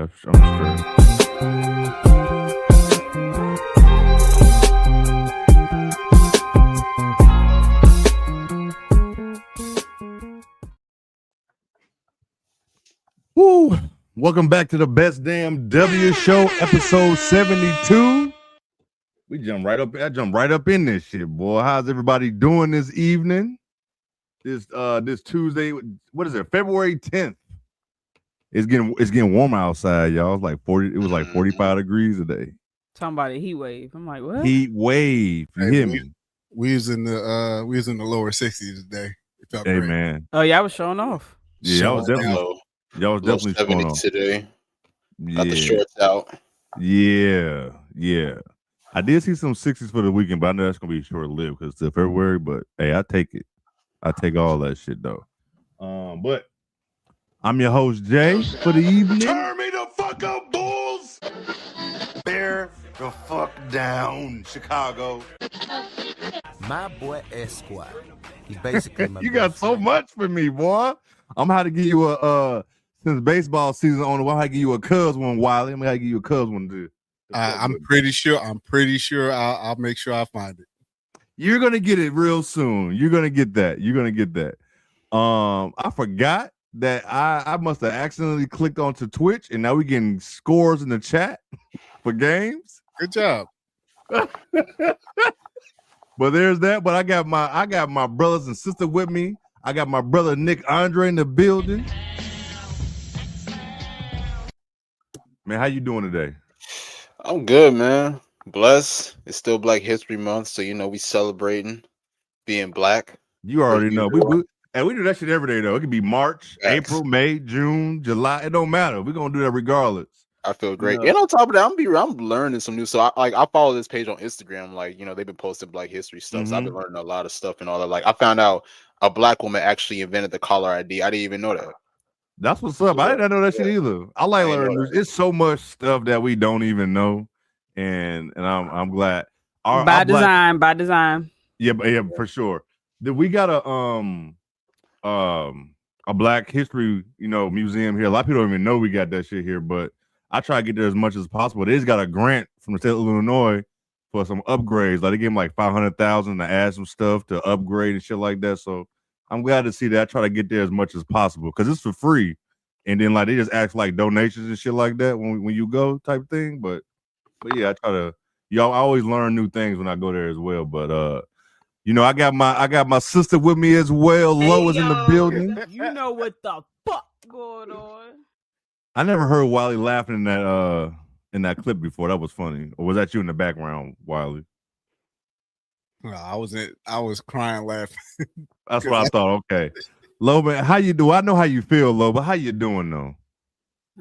Yeah, I'm straight. Woo! Welcome back to the Best Damn W Show, episode 72. I jumped right up in this shit, boy. How's everybody doing this evening? This Tuesday, what is it? February 10th. It's getting warmer outside, y'all. It's like 40. It was like 45 degrees today. Talking about a heat wave. I'm like, what? Heat wave. You hear me? We was in the lower 60s today. It felt Hey great. man. Oh yeah, I was showing off. Yeah, I was definitely. Y'all was definitely showing off today. Yeah. Got the shorts out. Yeah. I did see some 60s for the weekend, but I know that's gonna be short lived because it's February. But hey, I take it. I take all that shit though. But I'm your host Jay for the evening. Turn me the fuck up, Bulls! Bear the fuck down, Chicago. My boy Esquire. He's basically my You got so much for me, boy. I'm gonna have to give you a since baseball season on, I'm gonna give you a Cubs one, Wiley. I'm gonna give you a Cubs one too. I'm pretty sure I'll make sure I find it. You're gonna get it real soon. You're gonna get that. I forgot that I must have accidentally clicked onto Twitch, and now we getting scores in the chat for games. Good job. But there's that. But I got my brothers and sisters with me. I got my brother Nick Andre in the building. Man, how you doing today? I'm good, man. Blessed. It's still Black History Month, so we celebrating being black. You already know. We do that shit every day though. It could be March, April, May, June, July. It don't matter. We're gonna do that regardless. I feel great. And on top of that, I'm learning some new. So I follow this page on Instagram. Like, they've been posting Black History stuff. So I've been learning a lot of stuff and all that. Like, I found out a black woman actually invented the caller ID. I didn't even know that. That's what's up. I didn't know that shit either. I like learning. It's so much stuff that we don't even know, and I'm glad. By design. Yeah, for sure. We got a Black History, museum here. A lot of people don't even know we got that shit here, but I try to get there as much as possible. They just got a grant from the state of Illinois for some upgrades. Like they gave them like $500,000 to add some stuff to upgrade and shit like that. So I'm glad to see that. I try to get there as much as possible because it's for free. And then like they just ask like donations and shit like that when you go type thing. But yeah, I try to. I always learn new things when I go there as well. But I got my sister with me as well. Lois in the building. You know what the fuck going on? I never heard Wiley laughing in that clip before. That was funny. Or was that you in the background, Wiley? No, I was crying laughing. That's what I thought. Okay. Loba, how you do? I know how you feel, Loba. How you doing though?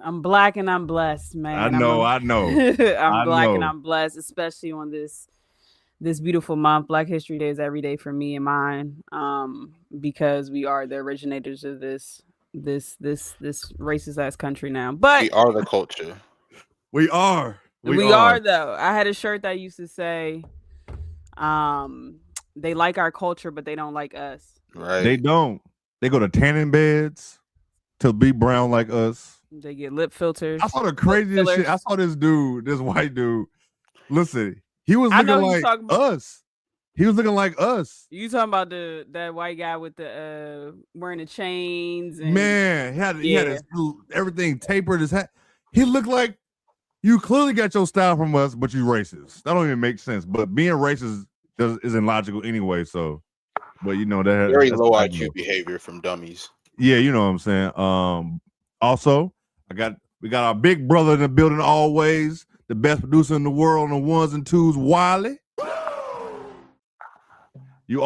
I'm black and I'm blessed, man. I know. I'm black and I'm blessed, especially on this beautiful month. Black History Day is every day for me and mine. Because we are the originators of this racist ass country now. But we are the culture. We are though. I had a shirt that used to say, they like our culture, but they don't like us. Right. They don't. They go to tanning beds to be brown like us. They get lip filters. I saw the craziest shit. I saw this white dude. Listen, he was looking like us. He was looking like us. You talking about that white guy with the wearing the chains? And, man, he had his, everything tapered. His hat. He looked like you clearly got your style from us, but you racist. That don't even make sense. But being racist isn't logical anyway. So, but that very low IQ behavior from dummies. Yeah, you know what I'm saying. Also, we got our big brother in the building always, the best producer in the world on the ones and twos, Wiley. If you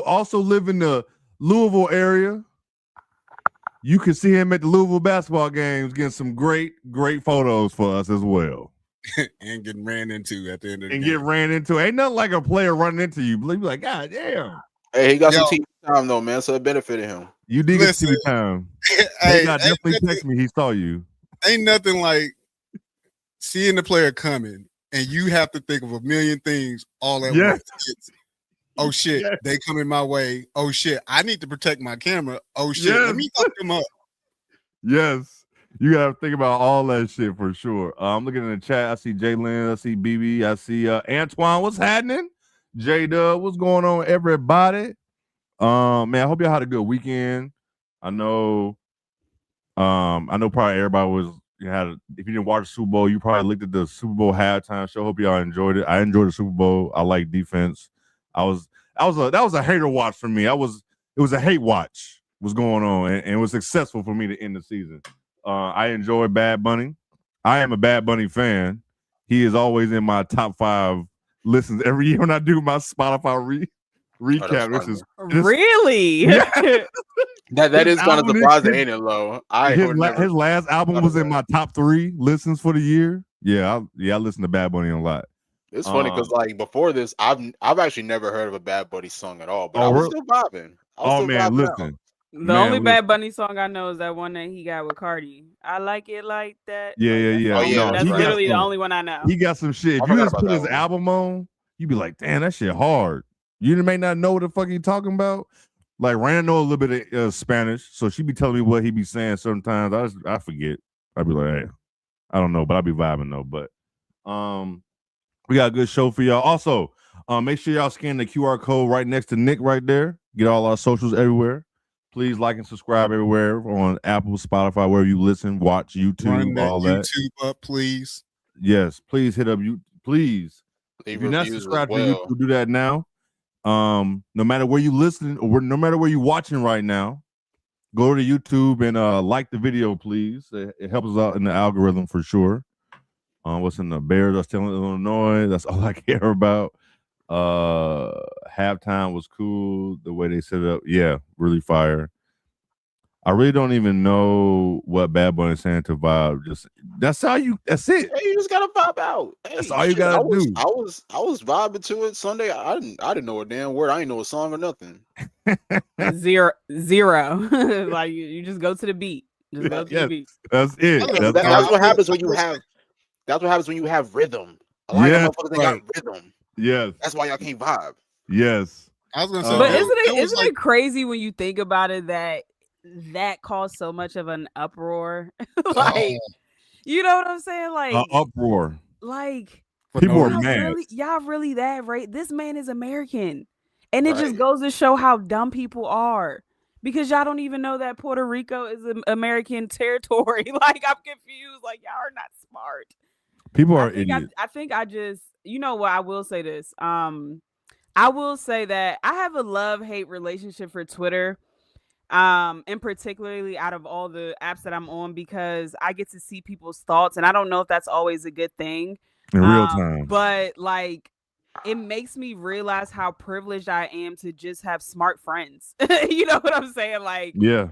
also live in the Louisville area, you can see him at the Louisville basketball games getting some great photos for us as well. And getting ran into at the end of the game. Get ran into. Ain't nothing like a player running into you. Be like, God damn. Hey, he got some TV time though, man, so it benefited him. You did get TV time. Hey, definitely text me. He saw you. Ain't nothing like seeing the player coming and you have to think of a million things all at once. Oh shit, they coming my way. Oh shit, I need to protect my camera. Oh shit, let me fuck them up. Yes. You gotta think about all that shit for sure. I'm looking in the chat. I see Jalen. I see BB. I see Antoine. What's happening? J Dub. What's going on, everybody? Man, I hope y'all had a good weekend. I know probably everybody was if you didn't watch the Super Bowl, you probably looked at the Super Bowl halftime show. Hope y'all enjoyed it. I enjoyed the Super Bowl. I like defense. That was a hater watch for me. It was a hate watch was going on, and it was successful for me to end the season. I enjoy Bad Bunny. I am a Bad Bunny fan. He is always in my top 5 listens every year when I do my Spotify recap. This is really yeah. that is kind of surprising, ain't it, Lo? His last album was in my top 3 listens for the year. Yeah, I listen to Bad Bunny a lot. It's funny because like before this, I've actually never heard of a Bad Bunny song at all, but I was still vibing. Listen. The only Bad Bunny song I know is that one that he got with Cardi. I like it like that. Yeah. Oh, yeah. That's literally the only one I know. He got some shit. If you just put his album on, you be like, damn, that shit hard. You may not know what the fuck he talking about. Like Rand know a little bit of Spanish, so she be telling me what he be saying sometimes. I forget. I be like, hey, I don't know, but I be vibing though. But we got a good show for y'all. Also, make sure y'all scan the QR code right next to Nick right there. Get all our socials everywhere. Please like and subscribe everywhere on Apple, Spotify, wherever you listen, watch, YouTube, all that. YouTube up, please. Yes, please hit up you. Please, if you're not subscribed to YouTube, do that now. No matter where you listening or no matter where you're watching right now, go to YouTube and like the video, please. It helps us out in the algorithm for sure. What's in the Bears? That's still in Illinois. That's all I care about. Halftime was cool. The way they set it up, yeah, really fire. I really don't even know what Bad Bunny is saying to vibe. That's it. Hey, you just gotta vibe out. Hey, that's all you gotta do. I was vibing to it Sunday. I didn't know a damn word. I didn't know a song or nothing. Zero. Like you just go to the beat. Just go to the beat. That's it. That's what happens when you have. That's what happens when you have rhythm. A lot of motherfuckers got rhythm. Yes. That's why y'all can't vibe. Yes. I was gonna say, but isn't it crazy when you think about it that caused so much of an uproar? Like, you know what I'm saying? Like uproar. Like people are mad. Y'all really that right? This man is American, and it just goes to show how dumb people are because y'all don't even know that Puerto Rico is an American territory. Like I'm confused. Like y'all are not smart. People are idiots. I think I just, you know what? I will say this. I will say that I have a love-hate relationship for Twitter, and particularly out of all the apps that I'm on, because I get to see people's thoughts, and I don't know if that's always a good thing in real time. But like, it makes me realize how privileged I am to just have smart friends. You know what I'm saying? Like, yeah,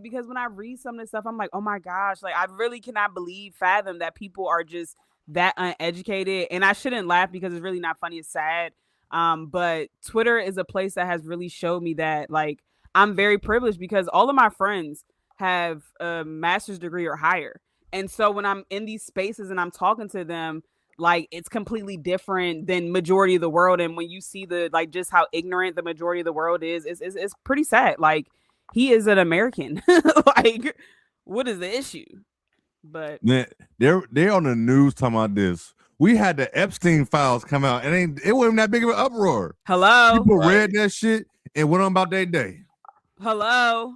because when I read some of this stuff, I'm like, oh my gosh, like I really cannot fathom that people are just that uneducated. And I shouldn't laugh because it's really not funny, it's sad. But Twitter is a place that has really showed me that like I'm very privileged because all of my friends have a master's degree or higher. And so when I'm in these spaces and I'm talking to them, like it's completely different than majority of the world. And when you see the like just how ignorant the majority of the world is, it's pretty sad. Like he is an American. Like, what is the issue? But they're on the news talking about this. We had the Epstein files come out, and it wasn't that big of an uproar. Hello, people read that shit and went on about their day. Hello,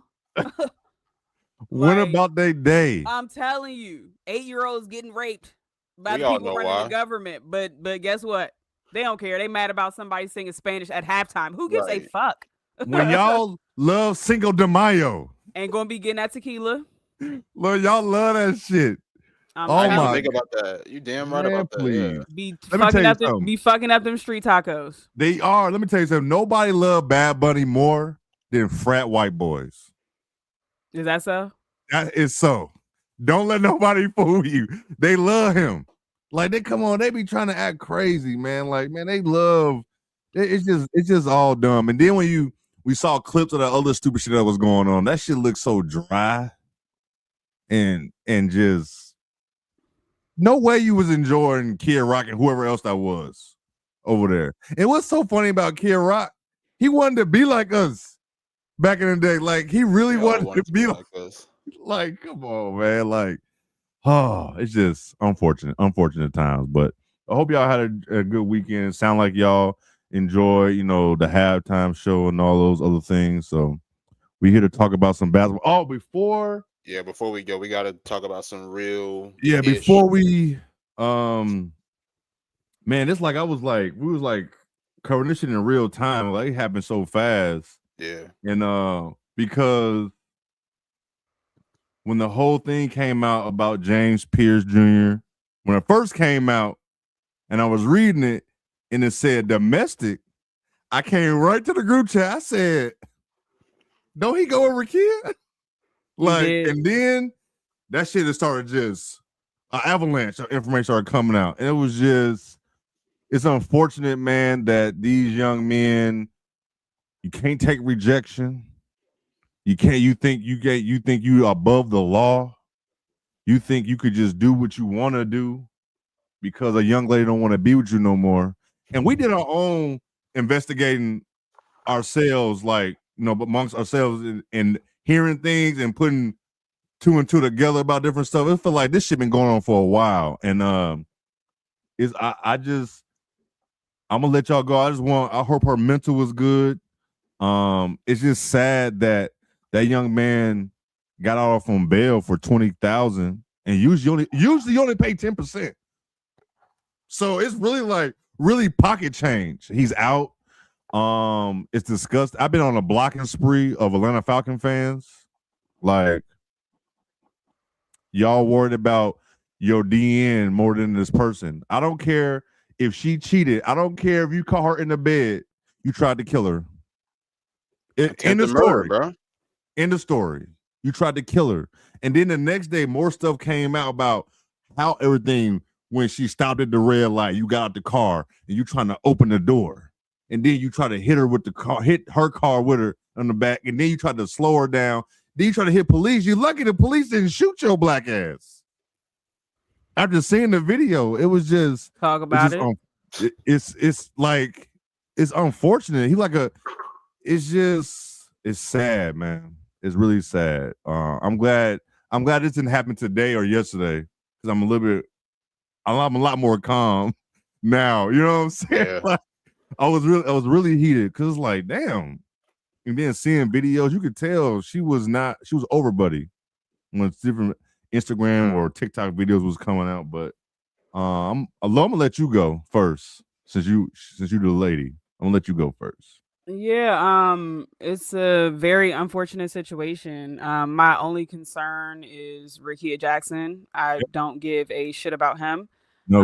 went about their day. I'm telling you, 8-year-olds getting raped by the people running the government. But guess what? They don't care. They mad about somebody singing Spanish at halftime. Who gives a fuck? When y'all love Cinco de Mayo, ain't gonna be getting that tequila. Lord, y'all love that shit. Oh my! Think about that. You damn right about that. Please. Yeah. Be fucking up them street tacos. They are. Let me tell you something. Nobody love Bad Bunny more than frat white boys. Is that so? That is so. Don't let nobody fool you. They love him. Like they come on. They be trying to act crazy, man. Like man, they love. It's just all dumb. And then when we saw clips of that other stupid shit that was going on, that shit looked so dry. And just no way you was enjoying Kid Rock and whoever else that was over there. And what's so funny about Kid Rock, he wanted to be like us back in the day. Like he really wanted to be like us. Like, come on, man. Like, oh, it's just unfortunate times. But I hope y'all had a good weekend. Sound like y'all enjoy, the halftime show and all those other things. So we here to talk about some basketball. Oh, before we go, we got to talk about some real. Before we, man, it's like we was like covering this shit in real time. Like, it happened so fast. Yeah, and because when the whole thing came out about James Pierce Jr., when it first came out, and I was reading it, and it said domestic, I came right to the group chat. I said, "Don't he go over kid?" Like, and then that shit has started just an avalanche of information started coming out, and it was just, it's unfortunate, man, that these young men, you can't take rejection. You can't. You think you above the law. You think you could just do what you want to do because a young lady don't want to be with you no more. And we did our own investigating ourselves, like, amongst ourselves, and hearing things and putting two and two together about different stuff. It felt like this shit been going on for a while, and I'm gonna let y'all go. I hope her mental was good. It's just sad that young man got off on bail for $20,000, and usually only pay 10%. So it's really pocket change. He's out. It's disgusting. I've been on a blocking spree of Atlanta Falcon fans. Like, y'all worried about your DN more than this person. I don't care if she cheated. I don't care if you caught her in the bed. You tried to kill her. End of story, bro. End of story. You tried to kill her. And then the next day, more stuff came out about how everything, when she stopped at the red light, you got out the car and you trying to open the door. And then you try to hit her with the car, hit her car with her on the back. And then you try to slow her down. Then you try to hit police. You're lucky the police didn't shoot your black ass. After seeing the video, it was just talk about it. It's like, it's unfortunate. It's sad, man. It's really sad. I'm glad this didn't happen today or yesterday, because I'm a lot more calm now. You know what I'm saying? Yeah. Like, I was really heated, because it's like, damn. And then seeing videos, you could tell she was over buddy when different Instagram or TikTok videos was coming out. But I'm gonna let you go first, since you the lady. I'm gonna let you go first. Yeah, it's a very unfortunate situation. My only concern is Rickea Jackson. I don't give a shit about him. No.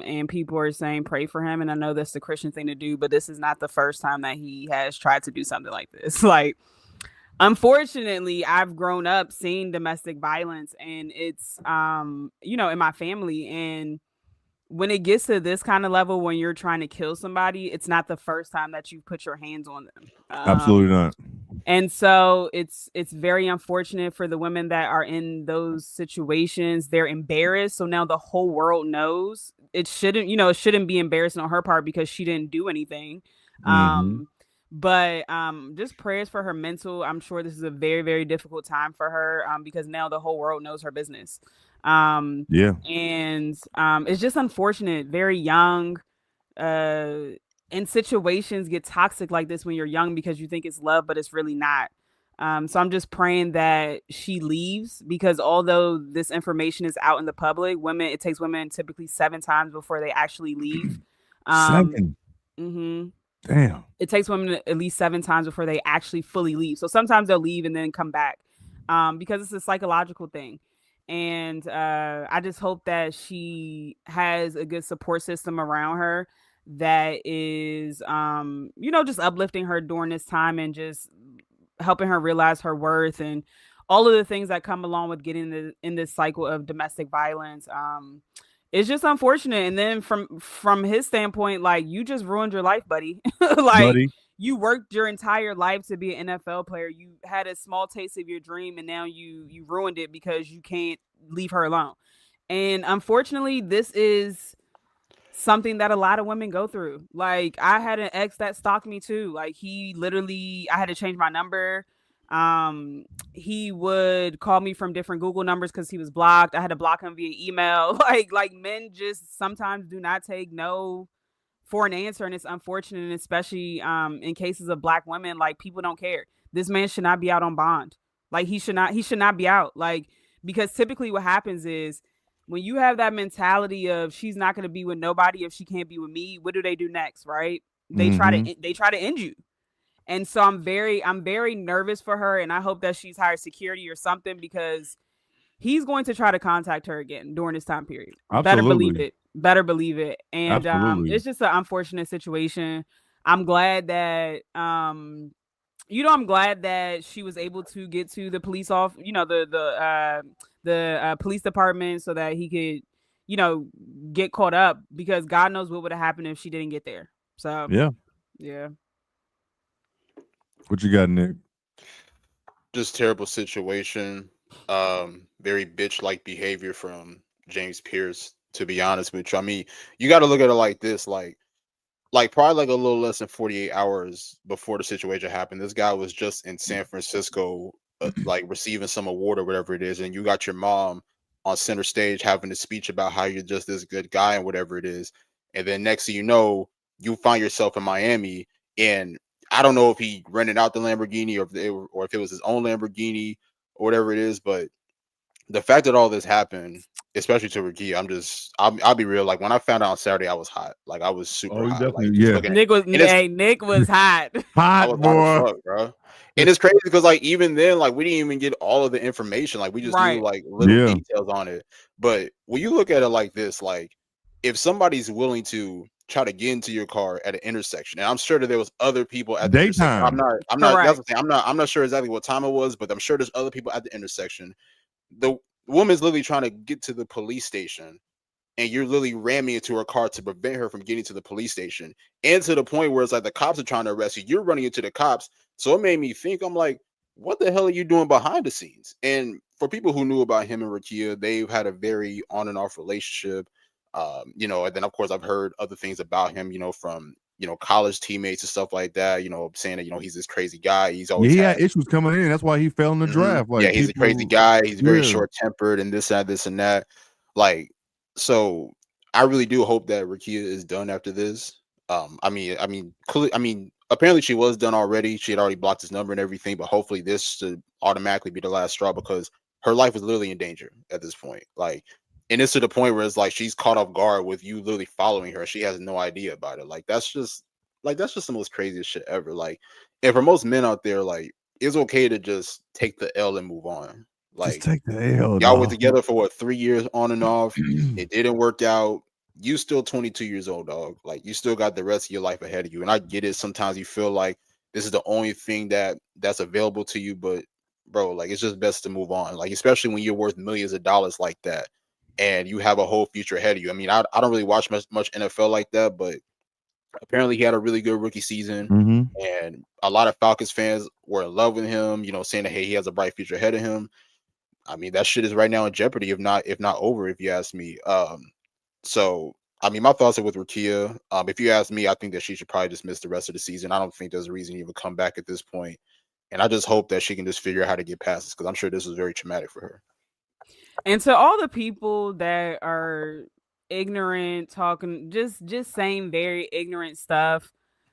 And people are saying pray for him, and I know that's the Christian thing to do, but this is not the first time that he has tried to do something like this. Like, unfortunately, I've grown up seeing domestic violence, and it's in my family, and when it gets to this kind of level, when you're trying to kill somebody, it's not the first time that you put your hands on them. Absolutely not. And so it's very unfortunate for the women that are in those situations. They're embarrassed. So now the whole world knows. It shouldn't be embarrassing on her part, because she didn't do anything. But just prayers for her mental. I'm sure this is a very, very difficult time for her, because now the whole world knows her business. And it's just unfortunate, very young, and situations get toxic like this when you're young, because you think it's love, but it's really not. So I'm just praying that she leaves, because although this information is out in the public, it takes women typically 7 times before they actually leave. 7. Damn. It takes women at least 7 times before they actually fully leave. So sometimes they'll leave and then come back, because it's a psychological thing. And I just hope that she has a good support system around her that is, just uplifting her during this time, and just helping her realize her worth and all of the things that come along with getting in this cycle of domestic violence. It's just unfortunate. And then from his standpoint, like, you just ruined your life, buddy. You worked your entire life to be an NFL player. You had a small taste of your dream, and now you ruined it because you can't leave her alone. And unfortunately, this is something that a lot of women go through. Like, I had an ex that stalked me too. Like, I had to change my number. He would call me from different Google numbers because he was blocked. I had to block him via email. Like men just sometimes do not take no for an answer, and it's unfortunate, and especially in cases of Black women. Like, people don't care. This man should not be out on bond. Like, he should not be out. Like, because typically what happens is when you have that mentality of she's not going to be with nobody if she can't be with me, what do they do next? Right? They try to end you. And so I'm very nervous for her, and I hope that she's hired security or something, because he's going to try to contact her again during this time period. Absolutely. Better believe it. And Absolutely. it's just an unfortunate situation. I'm glad that I'm glad that she was able to get to the police the police department so that he could, get caught up, because God knows what would have happened if she didn't get there. So yeah. What you got, Nick? Just terrible situation. Very bitch-like behavior from James Pierce, to be honest with you. I mean, you got to look at it like this, like probably like a little less than 48 hours before the situation happened, this guy was just in San Francisco, like receiving some award or whatever it is, and you got your mom on center stage having a speech about how you're just this good guy and whatever it is, and then next thing you know, you find yourself in Miami, and I don't know if he rented out the Lamborghini or if it was his own Lamborghini or whatever it is, but the fact that all this happened, especially to Ricky, I'll be real. Like, when I found out on Saturday, I was hot. Like, I was super hot. Definitely, like, yeah. Nick was hot. Hot, boy. Fuck, bro. And it's crazy because, like, even then, like, we didn't even get all of the information. Like, we just knew like little details on it. But when you look at it like this, like, if somebody's willing to try to get into your car at an intersection, and I'm sure that there was other people at the intersection. I'm not. That's the thing. I'm not sure exactly what time it was, but I'm sure there's other people at the intersection. The woman's literally trying to get to the police station, and you're literally ramming into her car to prevent her from getting to the police station, and to the point where it's like the cops are trying to arrest you. You're running into the cops. So it made me think, I'm like, what the hell are you doing behind the scenes? And for people who knew about him and Rakia, they've had a very on and off relationship. And then of course I've heard other things about him, from college teammates and stuff like that, saying that, he's this crazy guy. He's always had issues coming in. That's why he fell in the draft. Like, he's a crazy guy. He's very short-tempered and this and that. Like, so I really do hope that Rakia is done after this. Apparently she was done already. She had already blocked his number and everything, but hopefully this should automatically be the last straw, because her life is literally in danger at this point. Like, and it's to the point where it's like she's caught off guard with you literally following her. She has no idea about it. Like, that's just the most craziest shit ever. Like, and for most men out there, like, it's okay to just take the L and move on. Like, just take the L. Y'all were together for 3 years on and off. It didn't work out. You still 22 years old, dog. Like, you still got the rest of your life ahead of you. And I get it. Sometimes you feel like this is the only thing that's available to you. But bro, like, it's just best to move on. Like, especially when you're worth millions of dollars like that, and you have a whole future ahead of you. I mean, I don't really watch much NFL like that, but apparently he had a really good rookie season, and a lot of Falcons fans were in love with him, saying that, hey, he has a bright future ahead of him. I mean, that shit is right now in jeopardy, if not over, if you ask me. So, I mean, my thoughts are with Rakia. If you ask me, I think that she should probably just miss the rest of the season. I don't think there's a reason to even come back at this point. And I just hope that she can just figure out how to get past this, because I'm sure this was very traumatic for her. And to all the people that are ignorant, talking, just saying very ignorant stuff,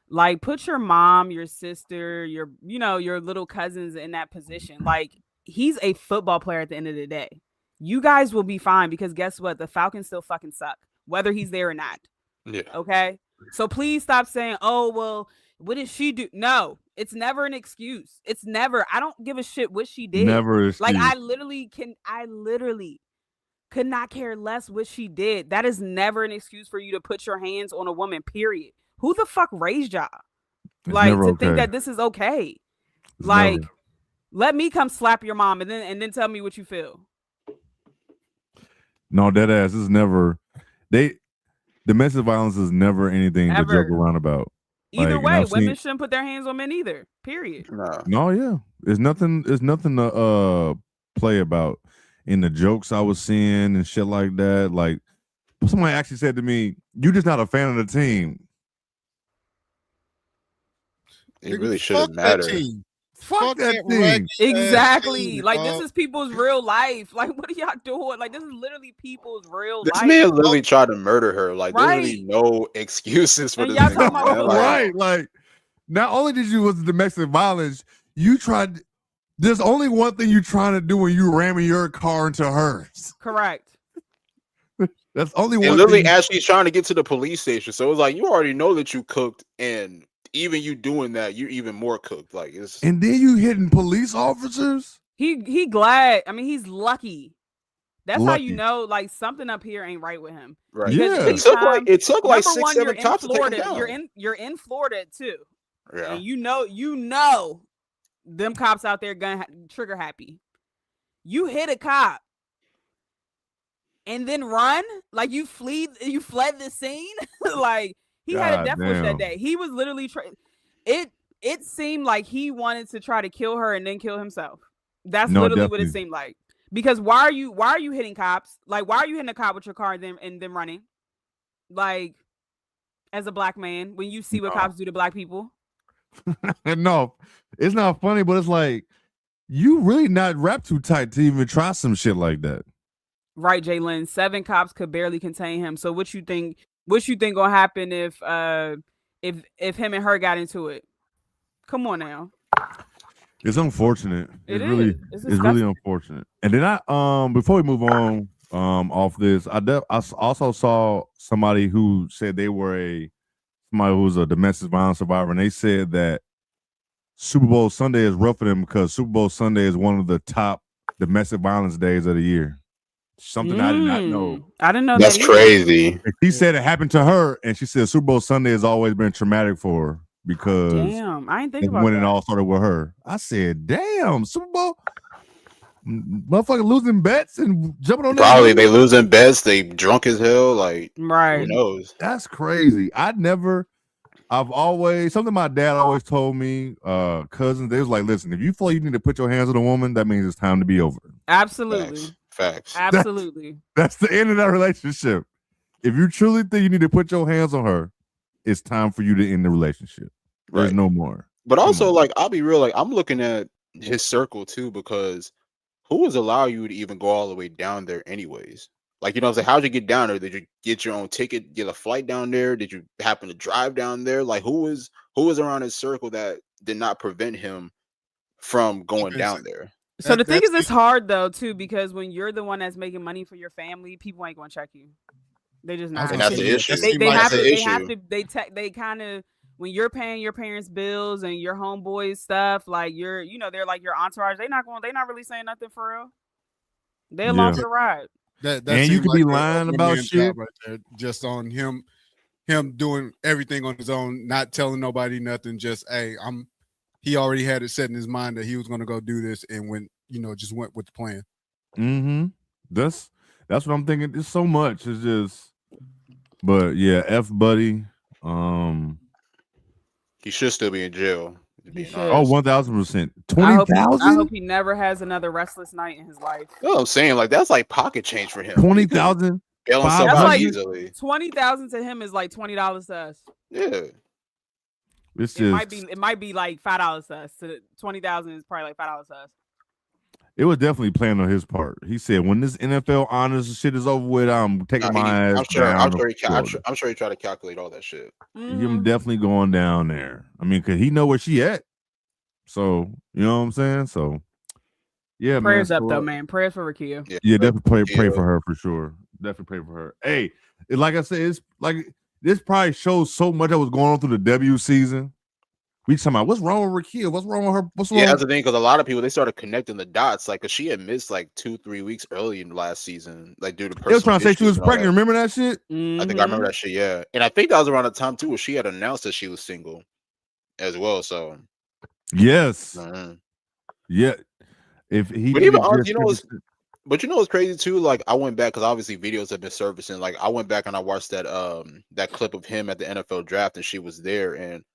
like, put your mom, your sister, your little cousins in that position. Like, he's a football player at the end of the day. You guys will be fine, because guess what? The Falcons still fucking suck, whether he's there or not. Yeah. Okay. So please stop saying, oh, well, what did she do? No, it's never an excuse. It's never. I don't give a shit what she did. Never. Like, I literally could not care less what she did. That is never an excuse for you to put your hands on a woman, period. Who the fuck raised y'all? Like, to think that this is okay. Like, let me come slap your mom and then tell me what you feel. No, that ass is never. Domestic violence is never anything to joke around about. Either way, women shouldn't put their hands on men either. Period. No, yeah. There's nothing to play about in the jokes I was seeing and shit like that. Like, somebody actually said to me, "You just not a fan of the team." It really shouldn't matter. Fuck that thing. Exactly. Like, this is people's real life. Like, what are y'all doing? Like, this is literally people's real life. This man literally tried to murder her. Like, there's really no excuses for And this y'all nigga, talking about man. Right. Like, not only did you was domestic violence, you tried. There's only one thing you're trying to do when you ramming your car into hers. Correct. That's only one. And literally, Ashley's trying to get to the police station, so it's like you already know that you cooked, and even you doing that, you're even more cooked. Like, it's and then you hitting police officers. He glad. I mean, he's lucky. That's how Lucky. you know, like, something up here ain't right with him. right. Yeah. It took like number 6, one, 7 cops to take him Florida. down. You're in Florida too, Yeah. and you know, them cops out there trigger happy. You hit a cop and then run, like you fled the scene. Like, he had a death wish that day. He was literally it seemed like he wanted to try to kill her and then kill himself. That's literally what it seemed like. Because why are you hitting cops? Like, why are you hitting a cop with your car and then running? Like, as a black man, when you see what cops do to black people. No, it's not funny, but it's like you really not wrapped too tight to even try some shit like that. Right, Jalen. 7 cops could barely contain him. So what you think gonna happen if him and her got into it? Come on now. It's unfortunate. It's disgusting. really unfortunate. And then before we move on off this, I also saw somebody who said they were somebody who was a domestic violence survivor, and they said that Super Bowl Sunday is rough for them because Super Bowl Sunday is one of the top domestic violence days of the year. Something I did not know. I didn't know That's that crazy. She said it happened to her, and she said Super Bowl Sunday has always been traumatic for her because damn, I ain't think about when that. it all started with her. I said, "Damn, Super Bowl, motherfucker losing bets and jumping on." Probably they losing bets. They drunk as hell. Like, right? Who knows? That's crazy. I've always something my dad always told me. Cousins, they was like, "Listen, if you feel you need to put your hands on a woman, that means it's time to be over." Absolutely. Facts. Absolutely. That's the end of that relationship. If you truly think you need to put your hands on her, it's time for you to end the relationship. There's no more. But also, like, I'll be real, like, I'm looking at his circle too, because who was allow you to even go all the way down there anyways? Like, you know what I'm saying? How'd you get down there? Did you get your own ticket, get a flight down there? Did you happen to drive down there? Like, who was around his circle that did not prevent him from going down there? So the thing is, it's hard though too, because when you're the one that's making money for your family, people ain't gonna check you. They just not. And that's the issue. They kind of, when you're paying your parents' bills and your homeboys stuff, like they're like your entourage. They're not really saying nothing for real. They're along for the ride. And you could be lying about shit right there, just on him doing everything on his own, not telling nobody nothing. Just he already had it set in his mind that he was going to go do this, and just went with the plan. Mm-hmm. That's what I'm thinking. It's so much. It's just, but yeah, F Buddy. He should still be in jail. Oh, 1,000%. 20,000. I hope he never has another restless night in his life. You know what I'm saying? Like, that's like pocket change for him. 20,000. That's like easily. 20,000 to him is like $20 to us. Yeah. It might be like $5 to us. 20,000 is probably like $5 to us. It was definitely planned on his part. He said, "When this NFL honors shit is over with, I'm taking my ass down." I'm sure he tried to calculate all that shit. I'm definitely going down there. I mean, cause he know where she at. So you know what I'm saying. So yeah, prayers up though, man. Prayers for Rakia. Yeah, definitely pray for her for sure. Definitely pray for her. Hey, like I said, it's like this probably shows so much that was going on through the W season. We talking about what's wrong with Rakia? What's wrong with her? What's wrong? Yeah, that's the thing, because a lot of people, they started connecting the dots, like, because she had missed like 2-3 weeks early in last season, like due to personal. They was trying to say she was pregnant. Remember that shit? Mm-hmm. I think I remember that shit. Yeah, and I think that was around the time too where she had announced that she was single as well. So yes, yeah. If he, but even but you know what's crazy too? Like, I went back because obviously videos have been surfacing. Like, I went back and I watched that clip of him at the NFL draft, and she was there. And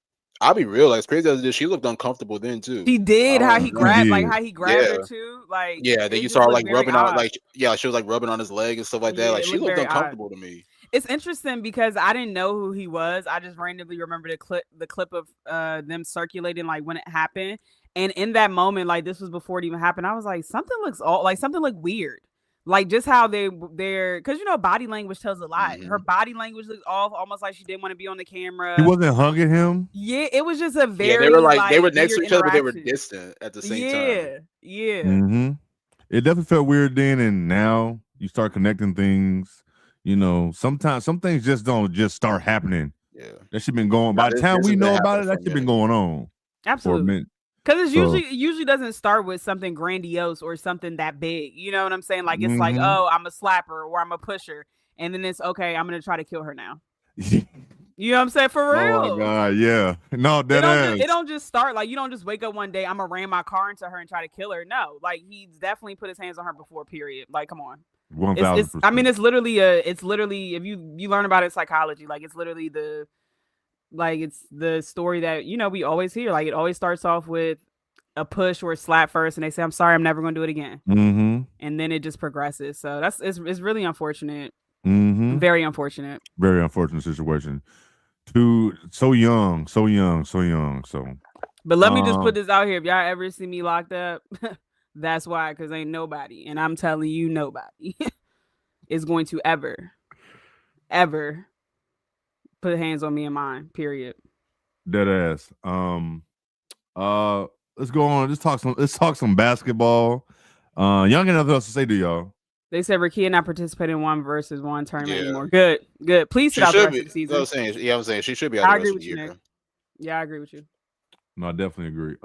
I'll be real, like, as crazy as it is, she looked uncomfortable then too. He did how he grabbed her too. Like, yeah, then you saw her like rubbing on, like, yeah, she was like rubbing on his leg and stuff like that. Like, she looked uncomfortable to me. It's interesting because I didn't know who he was. I just randomly remember the clip of them circulating like when it happened, And in that moment, like this was before it even happened, I was like, something looked weird. Like just how they're because body language tells a lot. Mhm. Her body language looked off, almost like she didn't want to be on the camera. He wasn't hugging him. Yeah, it was just a very they were next to weird each other, but they were interaction. distant at the same time. Yeah. Mm-hmm. It definitely felt weird then, and now you start connecting things. Sometimes some things just don't just start happening. Yeah, that shit been going. By the time we know about it, that shit been going on. Absolutely. Because it usually doesn't start with something grandiose or something that big. You know what I'm saying? Like it's like, oh, I'm a slapper or I'm a pusher, and then it's okay, I'm gonna try to kill her now. You know what I'm saying? For real. Oh my God, yeah. No, it don't just start like you don't just wake up one day, I'm gonna ram my car into her and try to kill her. No, like he's definitely put his hands on her before. Period. Like, come on. 1000%. I mean, it's literally if you learn about it in psychology, like it's literally it's the story that we always hear. Like it always starts off with a push or a slap first, and they say, "I'm sorry, I'm never gonna do it again," and then it just progresses. So it's really unfortunate. Very unfortunate. Very unfortunate situation. So young. So. But let me just put this out here: if y'all ever see me locked up, that's why, because ain't nobody, and I'm telling you, nobody is going to ever put hands on me and mine. Period. Dead ass. Let's go on. Let's talk some basketball. Y'all got nothing else to say to y'all? They said Rakia not participating in 1v1 tournament anymore. Good. Please sit out the rest of the season. I'm saying she should be out the rest of the year. Nick. Yeah, I agree with you. No, I definitely agree.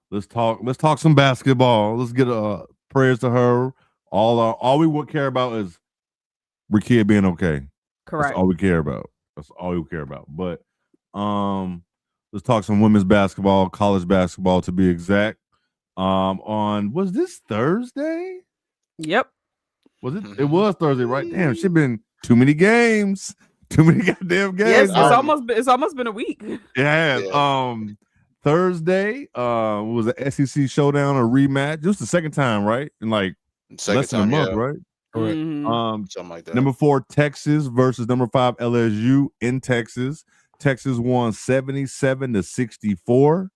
Let's talk some basketball. Let's get prayers to her. All we would care about is Rakia being okay. Correct. That's all we care about. But let's talk some women's basketball, college basketball to be exact. Was this Thursday? Yep. Was it? It was Thursday, right? Damn, shit been too many games. Too many goddamn games. Yes, it's almost been a week. It has. Thursday was an SEC showdown or rematch. This was the second time, right? In like less than a month, right? Correct. Something like that. Number 4 Texas versus number 5 LSU in Texas. Texas won 77-64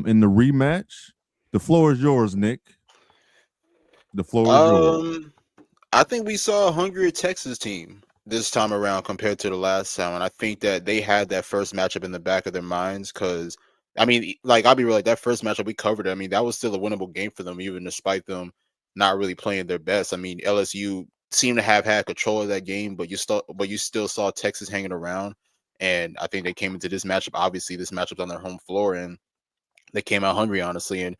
in the rematch. The floor is yours, Nick. The floor is yours. I think we saw a hungrier Texas team this time around compared to the last time, and I think that they had that first matchup in the back of their minds because, I mean, like I'll be real, like that first matchup we covered. I mean, that was still a winnable game for them, even despite them not really playing their best. I mean, LSU seemed to have had control of that game, but you still saw Texas hanging around, and I think they came into this matchup. Obviously, this matchup's on their home floor, and they came out hungry, honestly. And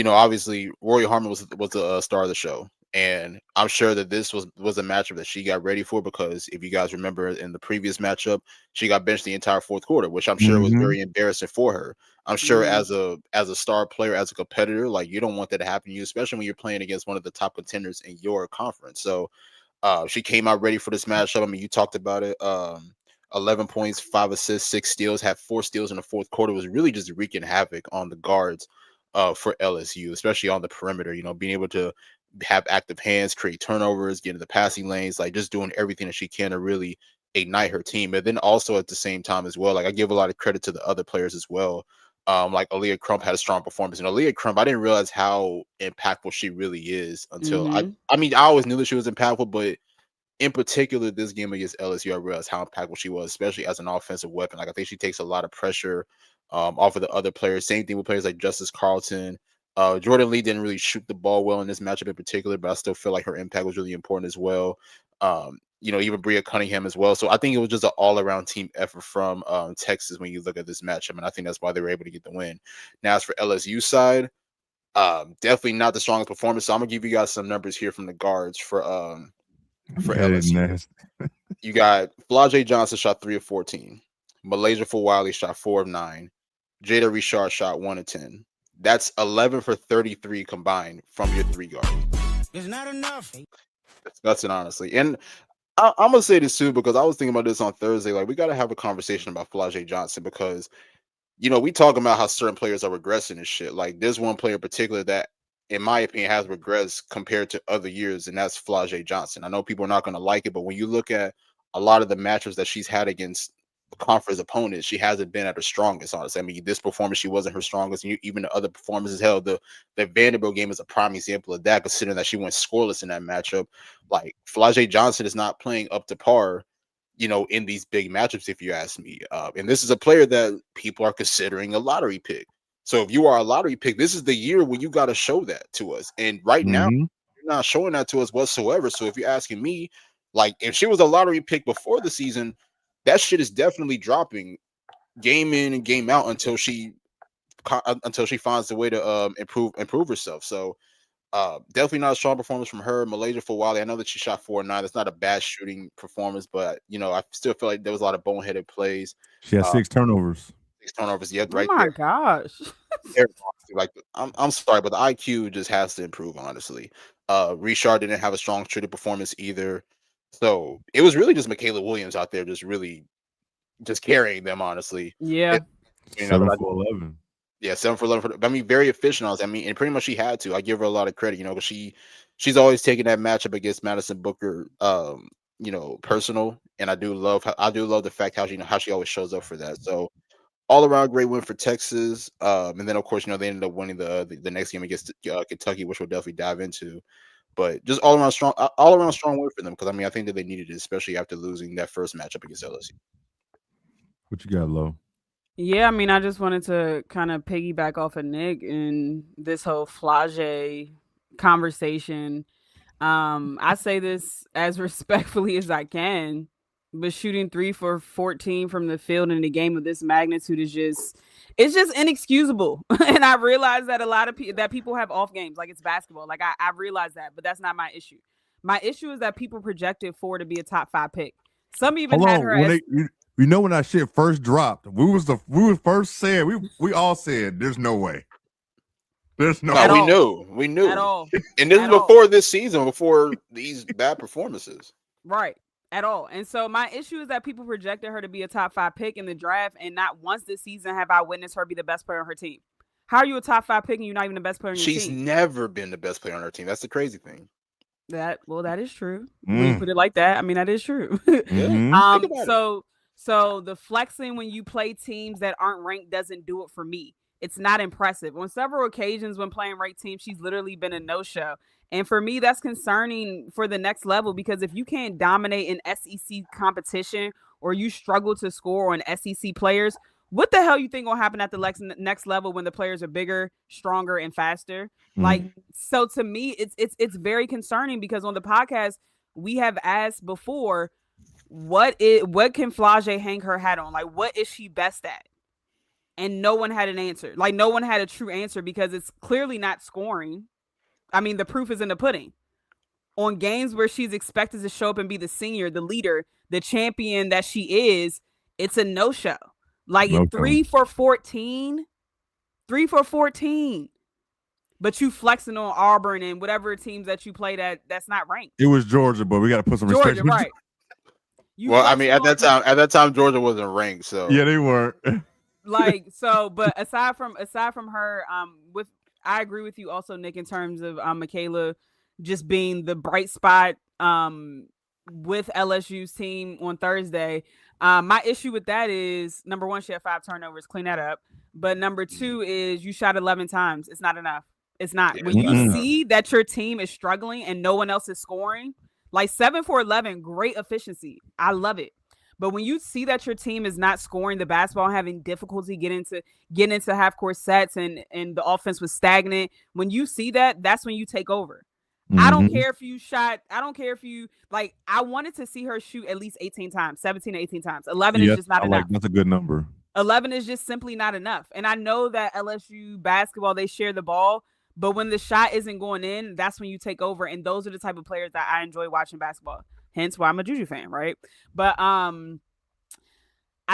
obviously, Rory Harmon was the star of the show. And I'm sure that this was a matchup that she got ready for because if you guys remember in the previous matchup, she got benched the entire fourth quarter, which I'm sure was very embarrassing for her. I'm sure as a star player, as a competitor, like you don't want that to happen to you, especially when you're playing against one of the top contenders in your conference. So she came out ready for this matchup. I mean, you talked about it. 11 points, 5 assists, 6 steals, had 4 steals in the fourth quarter, was really just wreaking havoc on the guards for LSU, especially on the perimeter, being able to have active hands, create turnovers, get in the passing lanes, like just doing everything that she can to really ignite her team. And then also at the same time as well, like I give a lot of credit to the other players as well. Like Aaliyah Crump had a strong performance, and Aaliyah Crump, I didn't realize how impactful she really is until I mean, I always knew that she was impactful, but in particular, this game against LSU, I realized how impactful she was, especially as an offensive weapon. Like I think she takes a lot of pressure off of the other players. Same thing with players like Justice Carlton. Jordan Lee didn't really shoot the ball well in this matchup in particular, but I still feel like her impact was really important as well. Even Bria Cunningham as well. So I think it was just an all-around team effort from Texas when you look at this matchup, and I think that's why they were able to get the win. Now, as for LSU side, definitely not the strongest performance. So I'm gonna give you guys some numbers here from the guards for LSU. You got Flau'jae Johnson shot 3 of 14. Malaysia Fulwiley shot 4 of 9. Jada Richard shot 1 of 10. That's 11 for 33 combined from your 3 guards. It's not enough. That's it, honestly. And I'm going to say this too, because I was thinking about this on Thursday. Like, we got to have a conversation about Flau'jae Johnson because, we talk about how certain players are regressing and shit. Like, there's one player in particular that, in my opinion, has regressed compared to other years, and that's Flau'jae Johnson. I know people are not going to like it, but when you look at a lot of the matchups that she's had against conference opponents, she hasn't been at her strongest, honestly. I mean, this performance, she wasn't her strongest. And even the other performances, hell, the Vanderbilt game is a prime example of that, considering that she went scoreless in that matchup. Like, Flau'jae Johnson is not playing up to par, in these big matchups, if you ask me. And this is a player that people are considering a lottery pick. So if you are a lottery pick, this is the year when you got to show that to us. And right now, you're not showing that to us whatsoever. So if you're asking me, like, if she was a lottery pick before the season, that shit is definitely dropping game in and game out until she finds the way to improve herself. So definitely not a strong performance from her. Malaysia for Wiley, I know that she shot 4-9. That's not a bad shooting performance, but I still feel like there was a lot of boneheaded plays. She had 6 turnovers. 6 turnovers, yeah, right. Oh my there. gosh. Like, I'm sorry, but the IQ just has to improve, honestly. Richard didn't have a strong shooting performance either. So it was really just Michaela Williams out there just carrying them, honestly. Yeah. 7 for 11. Yeah, 7 for 11. I mean, very efficient. And pretty much she had to. I give her a lot of credit, because she's always taking that matchup against Madison Booker, personal. And I do love the fact how she always shows up for that. So all around great win for Texas. And then of course, they ended up winning the next game against Kentucky, which we'll definitely dive into. But just all around strong win for them, because I think that they needed it, especially after losing that first matchup against LSU. What you got, Lo? Yeah, I just wanted to kind of piggyback off of Nick in this whole Flau'jae conversation. I say this as respectfully as I can, but shooting 3 for 14 from the field in a game of this magnitude is just inexcusable. And I realize that a lot of people have off games, like it's basketball. Like I realize that, but that's not my issue. My issue is that people projected for to be a top 5 pick. Some even had her as when that shit first dropped, we were first said, we all said there's no way. There's no way. We knew at all. And this is before this season, before these bad performances. Right. At all. And so my issue is that people projected her to be a top 5 pick in the draft, and not once this season have I witnessed her be the best player on her team. How are you a top 5 pick and you're not even the best player on your team? She's never been the best player on her team. That's the crazy thing. That is true. When you put it like that, that is true. So the flexing when you play teams that aren't ranked doesn't do it for me. It's not impressive. On several occasions when playing ranked teams, she's literally been a no-show. And for me, that's concerning for the next level, because if you can't dominate in SEC competition or you struggle to score on SEC players, what the hell you think will happen at the next level when the players are bigger, stronger, and faster? Like, so to me, it's very concerning, because on the podcast we have asked before, what can Flau'jae hang her hat on? Like, what is she best at? And no one had an answer. Like, no one had a true answer, because it's clearly not scoring. The proof is in the pudding. On games where she's expected to show up and be the senior, the leader, the champion that she is, it's a no-show. Like, 3 for 14. 3 for 14. But you flexing on Auburn and whatever teams that you played at, that's not ranked. It was Georgia, but we got to put some respect. Georgia, right. At that time, Georgia wasn't ranked, so yeah, they weren't. Like, so, but aside from her, I agree with you also, Nick, in terms of Michaela just being the bright spot with LSU's team on Thursday. My issue with that is, number one, she had 5 turnovers. Clean that up. But number 2 is you shot 11 times. It's not enough. It's not. When you see that your team is struggling and no one else is scoring, like 7 for 11, great efficiency. I love it. But when you see that your team is not scoring the basketball, having difficulty getting into half court sets, and the offense was stagnant, when you see that, that's when you take over. I don't care if you shot. I don't care if you like. I wanted to see her shoot at least 18 times, 17 to 18 times. 11 is just not enough. That's a good number. 11 is just simply not enough. And I know that LSU basketball, they share the ball, but when the shot isn't going in, that's when you take over. And those are the type of players that I enjoy watching basketball. Hence why I'm a Juju fan, right? But I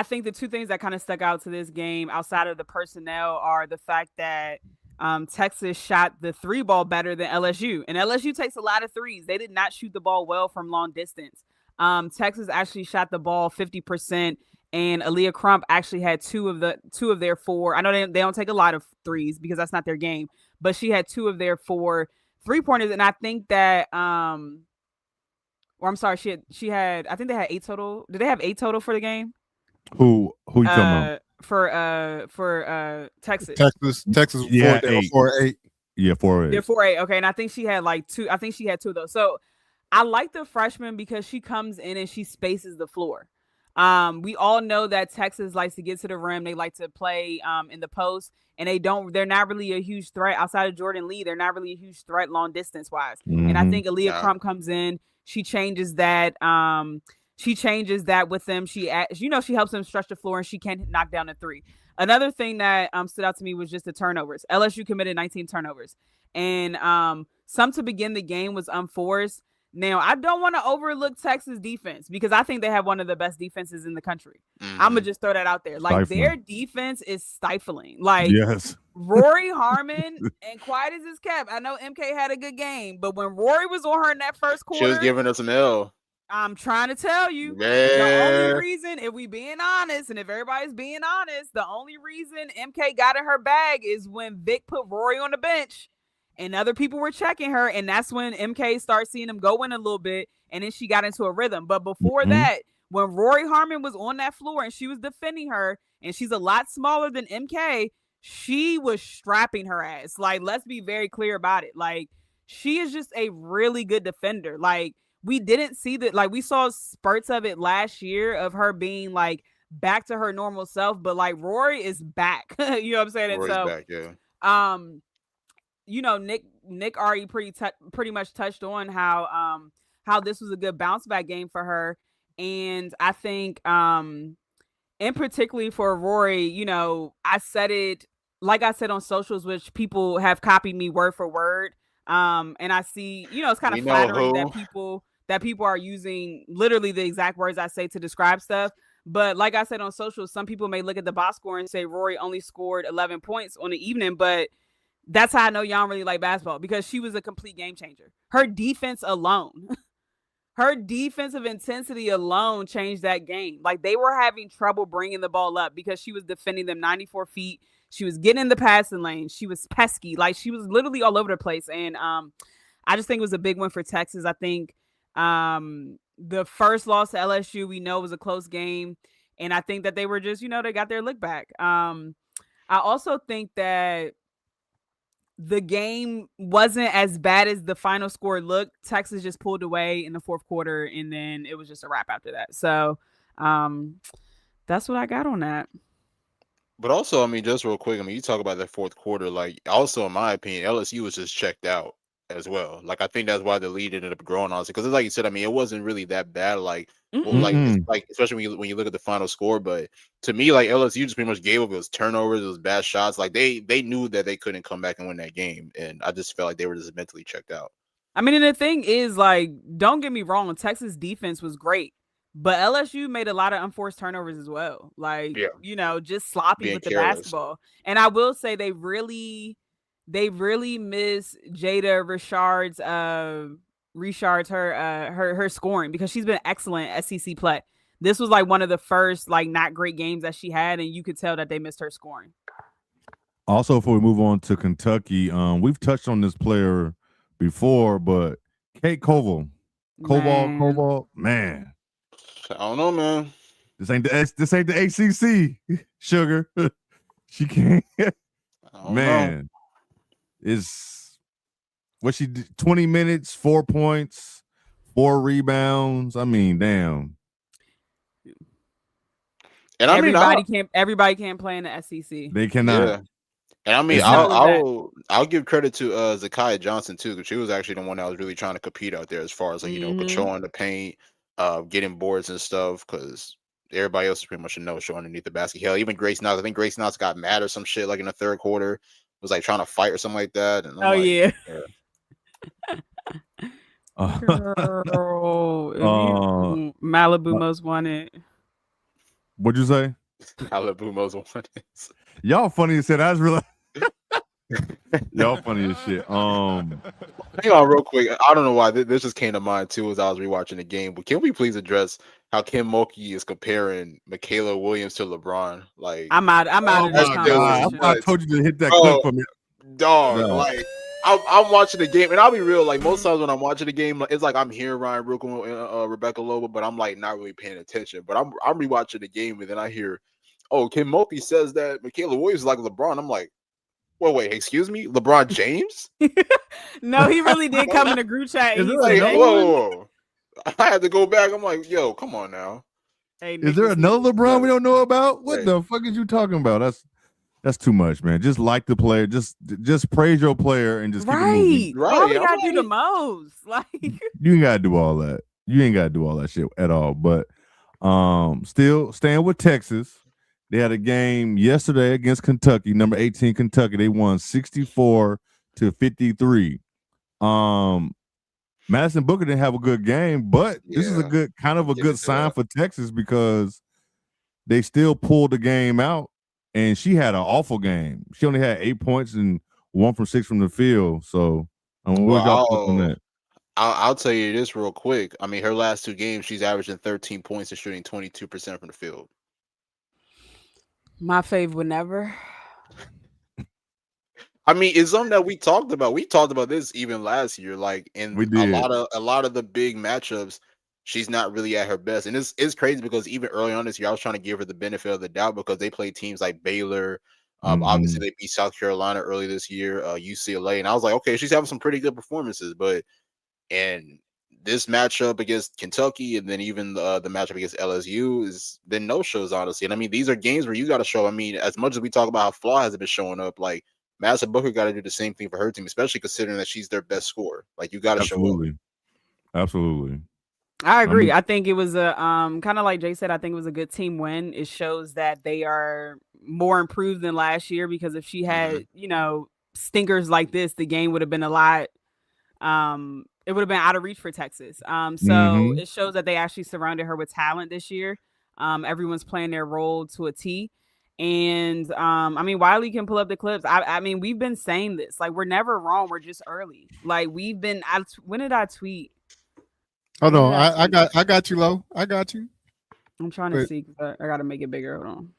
think the 2 things that kind of stuck out to this game outside of the personnel are the fact that Texas shot the 3 ball better than LSU. And LSU takes a lot of threes. They did not shoot the ball well from long distance. Texas actually shot the ball 50%, and Aaliyah Crump actually had 2 of their 4. I know they don't take a lot of threes because that's not their game, but she had 2 of their 4 3-pointers. And I think that she had I think they had 8 total. Did they have 8 total for the game? Who you talking about? For Texas. Texas Yeah, 4-8. Yeah, 4-8. They're 4-8. Okay, and I think she had like 2. I think she had 2 of those. So I like the freshman because she comes in and she spaces the floor. We all know that Texas likes to get to the rim. They like to play in the post, and they're not really a huge threat outside of Jordan Lee. They're not really a huge threat long distance wise. Mm-hmm. And I think Aaliyah Crump comes in. She changes that. She changes that with them. She helps them stretch the floor, and she can knock down a 3. Another thing that stood out to me was just the turnovers. LSU committed 19 turnovers, and some to begin the game was unforced. Now, I don't want to overlook Texas defense because I think they have one of the best defenses in the country. Mm-hmm. I'm going to just throw that out there. Like, their defense is stifling. Like, yes. Rory Harmon, and quiet as his kept, I know MK had a good game, but when Rory was on her in that first quarter, she was giving us an L. I'm trying to tell you, the only reason, if we being honest, and if everybody's being honest, the only reason MK got in her bag is when Vic put Rory on the bench. And other people were checking her, and that's when MK started seeing him go in a little bit, and then she got into a rhythm. But before that, when Rory Harmon was on that floor and she was defending her, and she's a lot smaller than MK, she was strapping her ass. Like, let's be very clear about it. Like, she is just a really good defender. Like, we didn't see that. Like, we saw spurts of it last year of her being, like, back to her normal self. But, like, Rory is back. You know what I'm saying? Rory's back, yeah. You know, Nick already pretty much touched on how this was a good bounce back game for her, and I think and particularly for Rory, you know, I said it like I said on socials, which people have copied me word for word, and I see, you know, it's kind of flattering that people are using literally the exact words I say to describe stuff. But like I said on socials, some people may look at the box score and say Rory only scored 11 points on the evening, but that's how I know y'all really like basketball, because she was a complete game changer. Her defense alone, her defensive intensity alone changed that game. Like, they were having trouble bringing the ball up because she was defending them 94 feet. She was getting in the passing lane. She was pesky. Like, she was literally all over the place. And I just think it was a big win for Texas. I think the first loss to LSU, we know, was a close game. And I think that they were just, you know, they got their look back. I also think that the game wasn't as bad as the final score looked. Texas just pulled away in the fourth quarter, and then it was just a wrap after that. So that's what I got on that. But also, I mean, just real quick, I mean, you talk about that fourth quarter, like, also, in my opinion, LSU was just checked out as well. Like, I think that's why the lead ended up growing, honestly, because like you said, I mean, it wasn't really that bad. Like, like especially when you look at the final score. But to me, like, LSU just pretty much gave up. It was turnovers, it was bad shots. Like, they knew that they couldn't come back and win that game, and I just felt like they were just mentally checked out. I mean, and the thing is, like, don't get me wrong, Texas defense was great, but LSU made a lot of unforced turnovers as well. Like, you know, just sloppy being with the basketball. And I will say they really miss Jada Richard's her scoring, because she's been excellent at SEC play. This was like one of the first, like, not great games that she had, and you could tell that they missed her scoring. Also, before we move on to Kentucky, we've touched on this player before, but Kate Koval, man. I don't know, man. This ain't the ACC, sugar. She can't. Man, is what she did, 20 minutes, 4 points, 4 rebounds. I mean, damn. And I everybody can't play in the SEC. They cannot. Yeah. And I mean, I'll give credit to Zakiya Johnson too, because she was actually the one that was really trying to compete out there as far as, like, you know, controlling the paint, getting boards and stuff, because everybody else is pretty much a no-show underneath the basket. Hell, even Grace Knox, I think Grace Knox got mad or some shit, like, in the third quarter, was like trying to fight or something like that. And Girl, Malibu most wanted. What'd you say? Malibu most wanted. Y'all funny as shit. I was really y'all funny as shit. Hang on real quick. I don't know why this just came to mind too as I was rewatching the game, but can we please address how Kim Mulkey is comparing Michaela Williams to LeBron? Like, I'm out of this conversation. I told you to hit that clip for me. Dog, like, I'm watching the game, and I'll be real. Like most times when I'm watching the game, it's like I'm hearing Ryan Rook and Rebecca Lobo, but I'm like not really paying attention. But I'm rewatching the game, and then I hear, "Oh, Kim Mulkey says that Michaela Williams is like LeBron." I'm like, "Well, wait, excuse me, LeBron James?" No, he really did come in a group chat. And like, whoa, I had to go back. I'm like, "Yo, come on now." Hey, is there another LeBron we don't know about? What the fuck is you talking about? That's too much, man. Just like the player. Just praise your player and just keep it moving. Right. Why we gotta do the most? Like you ain't gotta do all that. You ain't gotta do all that shit at all. But still staying with Texas. They had a game yesterday against Kentucky, number 18 Kentucky. They won 64-53. Madison Booker didn't have a good game, but this is a good sign for Texas because they still pulled the game out. And she had an awful game. She only had 8 points and 1 from 6 from the field. So, what y'all think on that? I'll tell you this real quick. I mean, her last 2 games, she's averaging 13 points and shooting 22% from the field. My fave would never. I mean, it's something that we talked about. We talked about this even last year. Like in a lot of the big matchups, she's not really at her best. And it's crazy because even early on this year, I was trying to give her the benefit of the doubt because they played teams like Baylor. Obviously, they beat South Carolina early this year, UCLA. And I was like, okay, she's having some pretty good performances. But and this matchup against Kentucky and then even the matchup against LSU has been no shows, honestly. And I mean, these are games where you got to show. I mean, as much as we talk about how Flaw hasn't been showing up, like Madison Booker got to do the same thing for her team, especially considering that she's their best scorer. Like you got to show up. Absolutely. I agree. I think it was a kind of like Jay said, I think it was a good team win. It shows that they are more improved than last year because if she had, stinkers like this, the game would have been a lot it would have been out of reach for Texas. So it shows that they actually surrounded her with talent this year. Everyone's playing their role to a T. And I mean, Wiley can pull up the clips. I mean, we've been saying this. Like, we're never wrong. We're just early. Like, we've been when did I tweet? Oh no, I got you, Lo. I got you. I'm trying to see. I got to make it bigger. Hold on.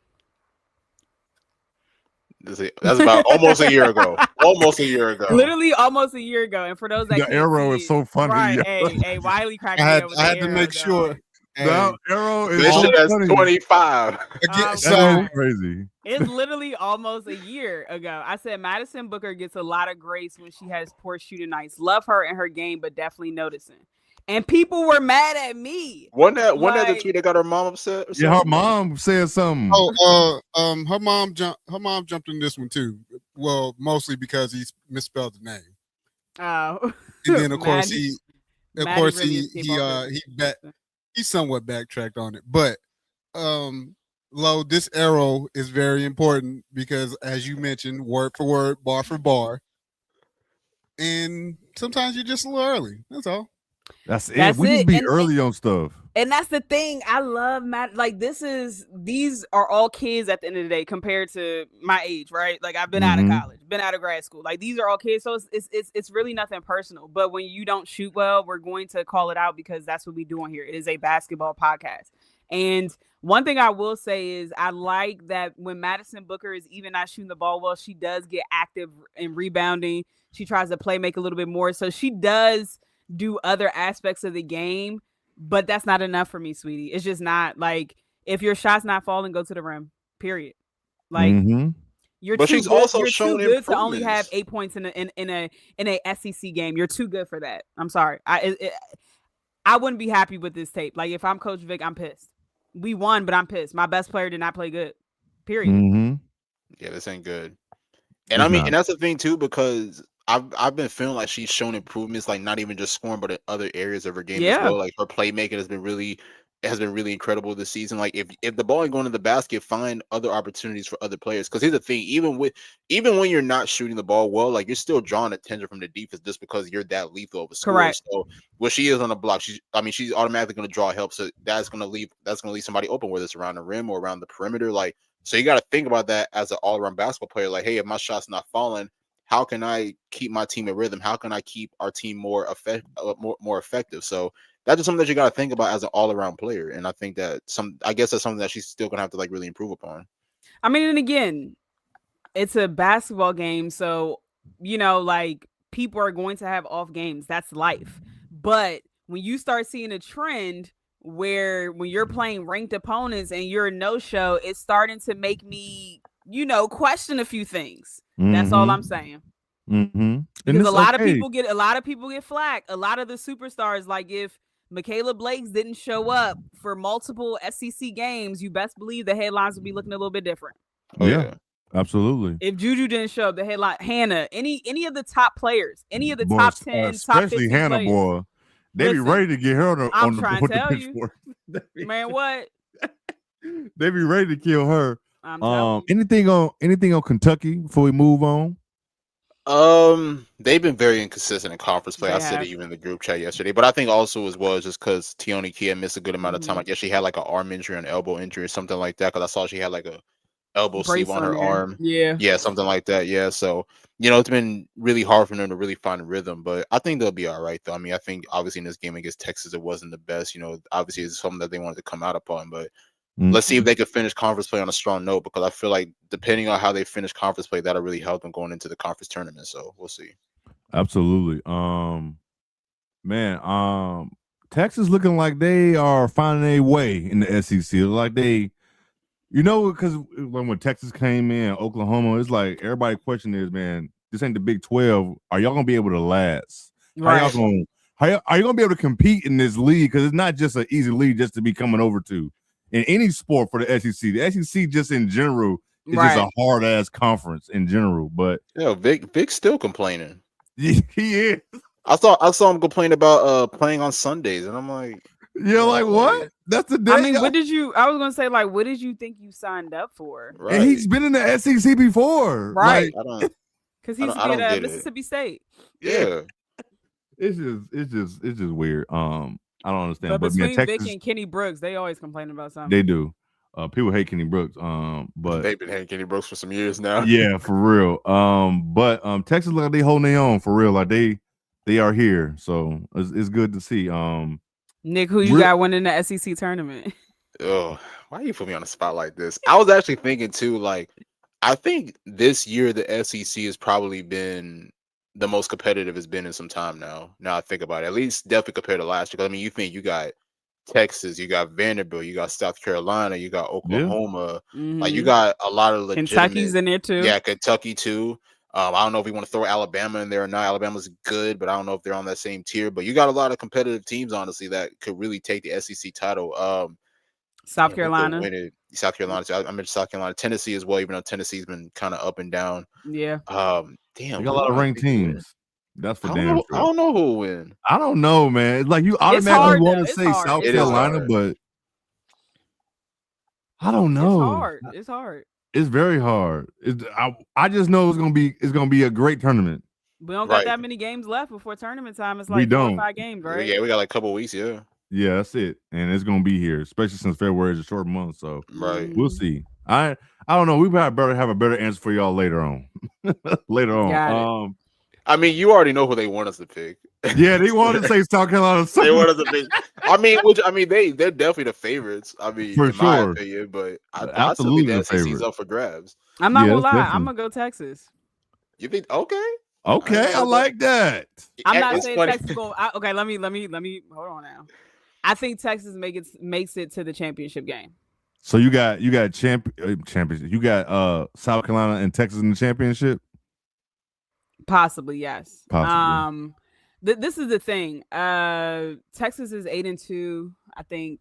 That's about almost a year ago. Almost a year ago. Literally almost a year ago. And for those that the arrow is so funny. Right. Hey, Wiley cracked me up with I had to make sure. The arrow is so 25. So crazy. It's literally almost a year ago. I said Madison Booker gets a lot of grace when she has poor shooting nights. Love her in her game, but definitely noticing. And people were mad at me. One that the tweet that got her mom upset. Yeah, her mom said something. Her mom jumped in this one too. Well, mostly because he misspelled the name. Oh, and then of course he somewhat backtracked on it. But Lo, this arrow is very important because, as you mentioned, word for word, bar for bar, and sometimes you're just a little early. That's all. That's it. We just be early on stuff. And that's the thing. I love Matt. Like, these are all kids at the end of the day compared to my age, right? Like, I've been out of college, been out of grad school. Like, these are all kids. So it's really nothing personal. But when you don't shoot well, we're going to call it out because that's what we do on here. It is a basketball podcast. And one thing I will say is I like that when Madison Booker is even not shooting the ball well, she does get active in rebounding. She tries to make a little bit more. So she does do other aspects of the game, but that's not enough for me, sweetie. It's just not. Like, if your shot's not falling, go to the rim, period. Like, she's also shown too good to only have 8 points in a SEC game. You're too good for that. I'm sorry. I wouldn't be happy with this tape. Like, if I'm Coach Vic, I'm pissed. We won, but I'm pissed. My best player did not play good, period. Yeah, this ain't good. And and that's the thing too, because I've been feeling like she's shown improvements, like not even just scoring, but in other areas of her game as well. Like her playmaking has been really incredible this season. Like if the ball ain't going to the basket, find other opportunities for other players. Because here's the thing, even when you're not shooting the ball well, like you're still drawing attention from the defense just because you're that lethal of a scorer. Correct. So what she is on the block, she's automatically going to draw help. So that's going to leave somebody open, whether it's around the rim or around the perimeter. Like, so you got to think about that as an all-around basketball player. Like, hey, if my shot's not falling, how can I keep my team in rhythm? How can I keep our team more effective? So that's just something that you got to think about as an all-around player. And I think that that's something that she's still gonna have to like really improve upon. I mean, and again, it's a basketball game, so like people are going to have off games. That's life. But when you start seeing a trend where when you're playing ranked opponents and you're a no-show, it's starting to make me, question a few things. That's all I'm saying. Because a lot of people get flack. A lot of the superstars, like if Michaela Blakes didn't show up for multiple SEC games, you best believe the headlines would be looking a little bit different. Yeah, absolutely. If Juju didn't show up, the headline, Hannah, any of the top players, any of the top 10, top 15 especially Hannah, players, boy, they be ready to get her on the pitchfork. Man, what? They be ready to kill her. Anything on Kentucky before we move on? They've been very inconsistent in conference play. I said it even in the group chat yesterday, but I think also as well just because Tioni Kia missed a good amount of time. I guess she had like an arm injury, an elbow injury, or something like that. Because I saw she had like a elbow sleeve on her arm. Yeah, something like that. Yeah, so it's been really hard for them to really find a rhythm, but I think they'll be all right though. I mean, I think obviously in this game against Texas, it wasn't the best. Obviously it's something that they wanted to come out upon, but let's see if they could finish conference play on a strong note, because I feel like depending on how they finish conference play, that'll really help them going into the conference tournament. So we'll see. Absolutely. Texas looking like they are finding a way in the SEC. Like they, because when Texas came in, Oklahoma, it's like everybody question is, man, this ain't the Big 12. Are y'all gonna be able to last? Right. Are you gonna be able to compete in this league? Because it's not just an easy league just to be coming over to. In any sport for the SEC. The SEC just in general is just a hard ass conference in general. But Vic's still complaining. He is. I saw him complain about playing on Sundays, and I'm like, you're like, what? That's the day. I mean, I was gonna say, like, what did you think you signed up for? Right. And he's been in the SEC before, right? Because he's been at Mississippi State. Yeah. It's just weird. I don't understand. But between Texas, Vic and Kenny Brooks, they always complain about something. They do. People hate Kenny Brooks. But they've been hating Kenny Brooks for some years now. Yeah, for real. But Texas look like they holding their own for real. Like they are here. So it's good to see. Nick, who you got winning the SEC tournament? Oh, why you put me on a spot like this? I was actually thinking too, like, I think this year the SEC has probably been the most competitive it's been in some time now. Now I think about it, at least definitely compared to last year. I mean, you got Texas, you got Vanderbilt, you got South Carolina, you got Oklahoma. Like you got a lot of legitimate. Kentucky's in there too. Yeah, Kentucky too. I don't know if we want to throw Alabama in there or not. Alabama's good, but I don't know if they're on that same tier. But you got a lot of competitive teams, honestly, that could really take the SEC title. South Carolina. South Carolina. I mentioned South Carolina. Tennessee as well, even though Tennessee's been kind of up and down. Yeah. Damn. They got a lot of ranked teams. That's for damn sure. I don't know who will win. I don't know, man. It's like you automatically want to say South Carolina, but I don't know. It's hard. It's very hard. I just know it's gonna be a great tournament. We don't got that many games left before tournament time. It's like 4 or 5 games, right? Yeah, we got like a couple weeks. Yeah, that's it, and it's gonna be here, especially since February is a short month. So we'll see. I don't know. We better have a better answer for y'all later on. I mean, you already know who they want us to pick. Yeah, they wanted to say South Carolina. They want us to pick. They're definitely the favorites. I mean, for sure. My opinion, but I still think the SEC's up for grabs. I'm not gonna lie. Definitely. I'm gonna go Texas. You think? Okay, I like that. I'm not saying Texas go. Okay, let me hold on now. I think Texas makes it to the championship game. So you got championship. You got South Carolina and Texas in the championship. Possibly, yes. Possibly. This is the thing. Texas is 8-2, I think,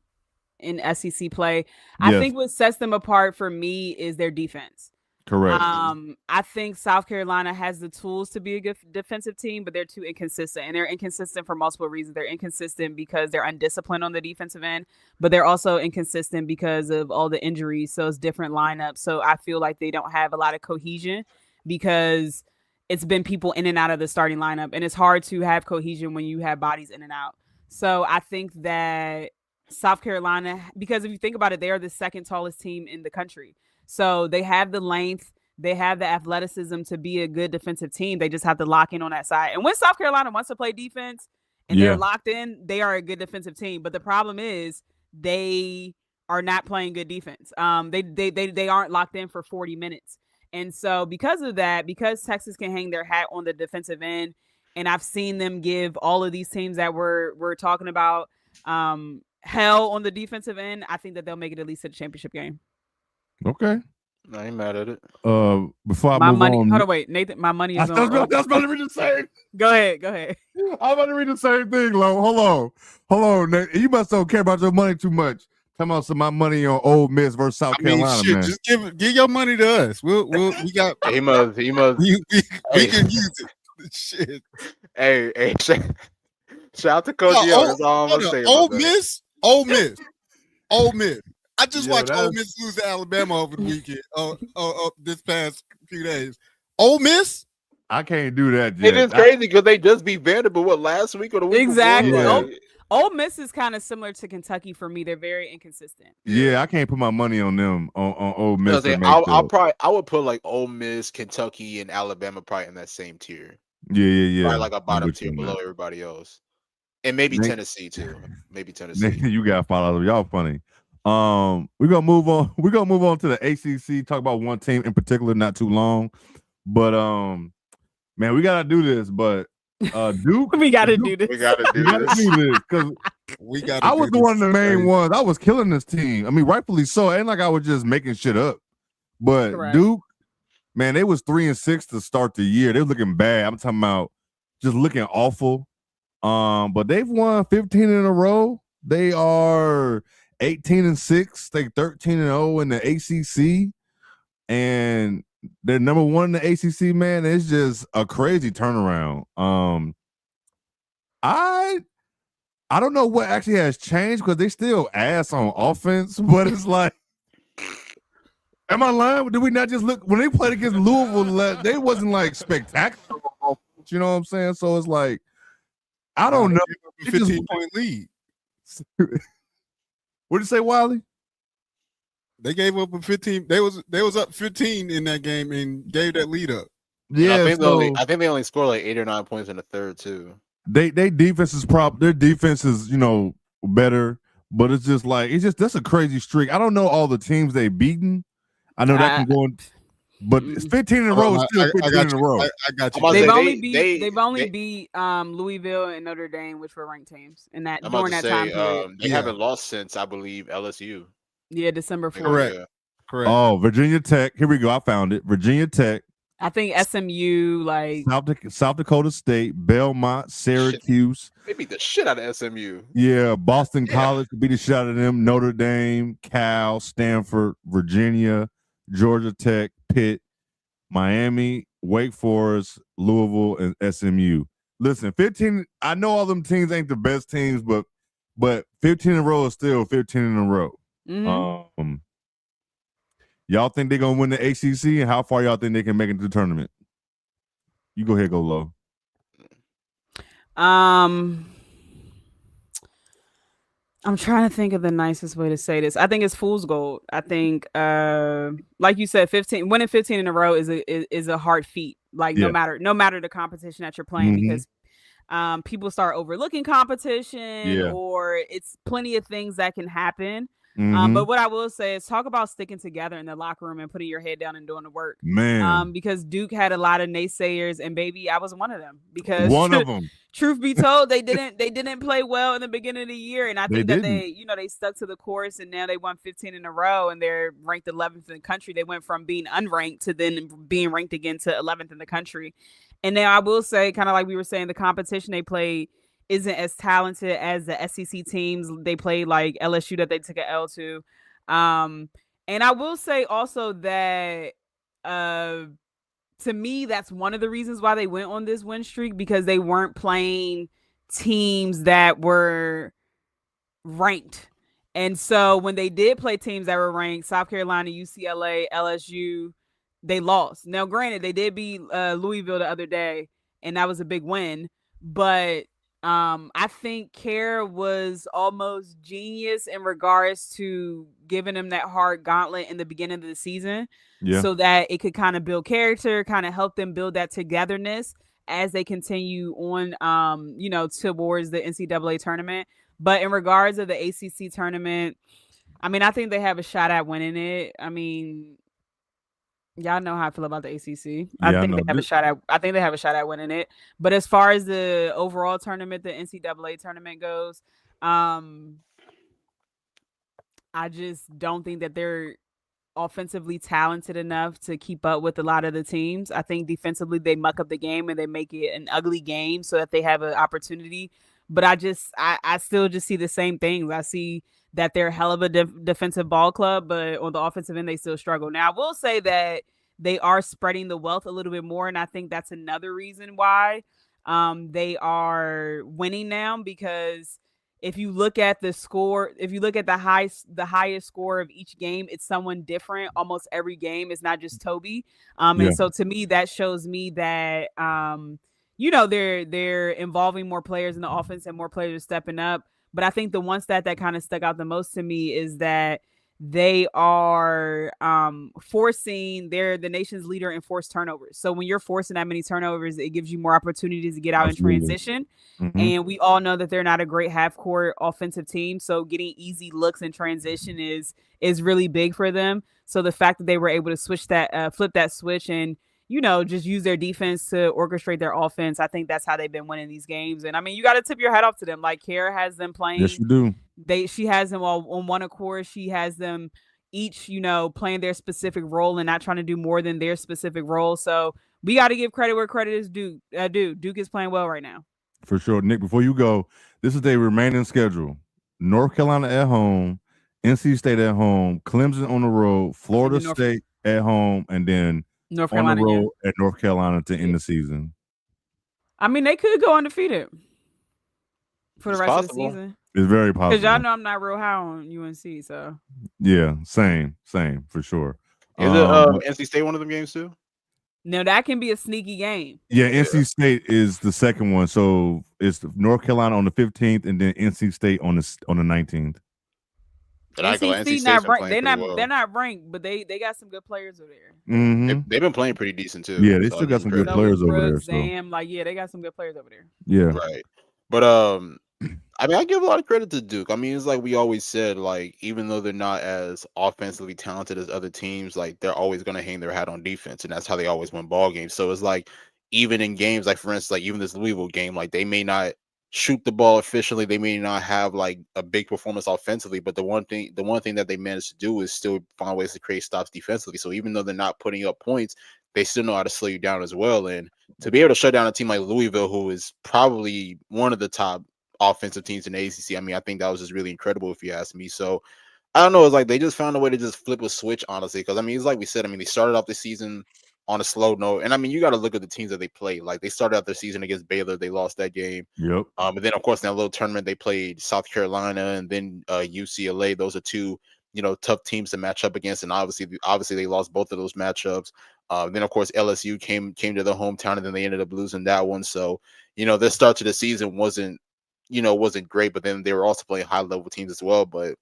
in SEC play. I think what sets them apart for me is their defense. Correct. I think South Carolina has the tools to be a good defensive team, but they're too inconsistent. And they're inconsistent for multiple reasons. They're inconsistent because they're undisciplined on the defensive end, but they're also inconsistent because of all the injuries. So it's different lineups. So I feel like they don't have a lot of cohesion because it's been people in and out of the starting lineup. And it's hard to have cohesion when you have bodies in and out. So I think that South Carolina, because if you think about it, they are the second tallest team in the country. So they have the length, they have the athleticism to be a good defensive team. They just have to lock in on that side. And when South Carolina wants to play defense and they're locked in, they are a good defensive team. But the problem is they are not playing good defense. They aren't locked in for 40 minutes. And so because of that, because Texas can hang their hat on the defensive end and I've seen them give all of these teams that we're talking about hell on the defensive end. I think that they'll make it at least to the championship game. Okay. I ain't mad at it. Before I My move money. on, Hold on, wait, Nathan. My money is on. I was about to read the same. Go ahead. I'm about to read the same thing, Lo. Hold on, Nate. You must don't care about your money too much. Talking about some my money on Ole Miss versus South Carolina, shit, man. just give your money to us. We got. He must. We can use it. Shit. Hey, shout out to Coach Yo. That's all I'm gonna say. Ole Miss. I just watched that's- Ole Miss lose to Alabama over the weekend. This past few days. Ole Miss. I can't do that yet. It is crazy because they just beat Vanderbilt last week or the week Exactly. before. Yeah. Ole Miss is kind of similar to Kentucky for me. They're very inconsistent. Yeah, I can't put my money on them on Ole Miss. I would put like Ole Miss, Kentucky, and Alabama probably in that same tier. Yeah. Probably like a bottom tier below everybody else, and maybe Tennessee too. Maybe Tennessee. You got $5. Y'all funny. We're gonna move on. We're gonna move on to the ACC. Talk about one team in particular, not too long, but man, we gotta do this. But Duke, We gotta do this because we got. I was one of the main ones. I was killing this team. I mean, rightfully so. Ain't like I was just making shit up. But Correct. Duke, man, they was 3-6 to start the year. They were looking bad. I'm talking about just looking awful. But they've won 15 in a row. They are 18-6. They 13-0 in the ACC, and they're number one in the ACC. Man, it's just a crazy turnaround. I don't know what actually has changed because they still ass on offense, but it's like, am I lying? Did we not just look when they played against Louisville? They wasn't like spectacular. You know what I'm saying? So it's like, I don't know. 15-point lead. What'd you say, Wiley? They gave up a 15. They was up 15 in that game and gave that lead up. Yeah, I think they only scored like 8 or 9 points in the third too. They defense is their defense is better, but it's just that's a crazy streak. I don't know all the teams they beaten. I know that can go in, but it's 15 in a row. It's still 15 in a row. I got you. They've only beat Louisville and Notre Dame, which were ranked teams in that during that time period. They haven't lost since I believe LSU. Yeah, December 4th. Correct. Oh, Virginia Tech. Here we go. I found it. Virginia Tech. I think SMU, like South Dakota State, Belmont, Syracuse. They beat the shit out of SMU. Yeah, Boston College beat the shit out of them. Notre Dame, Cal, Stanford, Virginia, Georgia Tech, Pitt, Miami, Wake Forest, Louisville, and SMU. Listen, 15. I know all them teams ain't the best teams, but 15 in a row is still 15 in a row. Mm-hmm. Y'all think they're gonna win the ACC, and how far y'all think they can make it to the tournament? You go ahead, go low. I'm trying to think of the nicest way to say this. I think it's fool's gold. I think, like you said, winning 15 in a row is a hard feat. Like no matter the competition that you're playing, because people start overlooking competition, or it's plenty of things that can happen. But what I will say is talk about sticking together in the locker room and putting your head down and doing the work. Man. Because Duke had a lot of naysayers, and baby, I was one of them. Because one of them. Truth be told, they didn't play well in the beginning of the year, and I think they stuck to the course, and now they won 15 in a row, and they're ranked 11th in the country. They went from being unranked to then being ranked again to 11th in the country. And now I will say, kind of like we were saying, the competition they played isn't as talented as the SEC teams. They played like LSU that they took an L to. And I will say also that to me, that's one of the reasons why they went on this win streak, because they weren't playing teams that were ranked. And so when they did play teams that were ranked, South Carolina, UCLA, LSU, they lost. Now, granted, they did beat Louisville the other day, and that was a big win. But I think Kerr was almost genius in regards to giving them that hard gauntlet in the beginning of the season, so that it could kind of build character, kind of help them build that togetherness as they continue on, towards the NCAA tournament. But in regards of the ACC tournament, I mean, I think they have a shot at winning it. I mean, Y'all know how I feel about the ACC. Yeah, I think they have a shot at. I think they have a shot at winning it. But as far as the overall tournament, the NCAA tournament goes, I just don't think that they're offensively talented enough to keep up with a lot of the teams. I think defensively they muck up the game and they make it an ugly game so that they have an opportunity. But I still just see the same things. I see that they're hell of a defensive ball club, but on the offensive end, they still struggle. Now, I will say that they are spreading the wealth a little bit more, and I think that's another reason why they are winning now, because if you look at the score, if you look at the highest score of each game, it's someone different almost every game. It's not just Toby. And so to me, that shows me that they're involving more players in the offense and more players are stepping up. But I think the one stat that kind of stuck out the most to me is that they are they're the nation's leader in forced turnovers. So when you're forcing that many turnovers, it gives you more opportunities to get out in transition. Mm-hmm. And we all know that they're not a great half-court offensive team. So getting easy looks in transition is really big for them. So the fact that they were able to flip that switch and just use their defense to orchestrate their offense, I think that's how they've been winning these games. And I mean, you got to tip your hat off to them. Like, Kara has them playing. Yes, you do. She has them all on one accord. She has them each, playing their specific role and not trying to do more than their specific role. So we got to give credit where credit is due. Duke is playing well right now. For sure. Nick, before you go, this is their remaining schedule. North Carolina at home, NC State at home, Clemson on the road, Florida State at home, and then North Carolina on the road at North Carolina to end the season. I mean, they could go undefeated for the rest of the season. It's very possible. Because y'all know I'm not real high on UNC, so. Yeah, same, for sure. Is it NC State one of them games too? No, that can be a sneaky game. Yeah, NC State is the second one. So it's North Carolina on the 15th and then NC State on the 19th. They're not ranked, but they got some good players over there. Mm-hmm. They've been playing pretty decent too. Yeah, they still got some good players over there. Sam, they got some good players over there. Yeah, right. But I mean, I give a lot of credit to Duke. I mean, it's like we always said, like, even though they're not as offensively talented as other teams, like, they're always going to hang their hat on defense, and that's how they always win ball games. So it's like, even in games, like, for instance, like, even this Louisville game, like, they may not shoot the ball efficiently, they may not have, like, a big performance offensively, but the one thing that they managed to do is still find ways to create stops defensively. So even though they're not putting up points, they still know how to slow you down as well. And to be able to shut down a team like Louisville, who is probably one of the top offensive teams in the ACC, I mean, I think that was just really incredible if you ask me. So I don't know, it's like they just found a way to just flip a switch, honestly, because I mean, it's like we said, I mean, they started off the season on a slow note, and I mean, you got to look at the teams that they played. Like, they started out their season against Baylor, they lost that game. Yep. And then of course in that little tournament they played South Carolina and then UCLA. Those are two tough teams to match up against, and obviously they lost both of those matchups. Then of course LSU came to their hometown, and then they ended up losing that one. So their start to the season wasn't great, but then they were also playing high level teams as well. But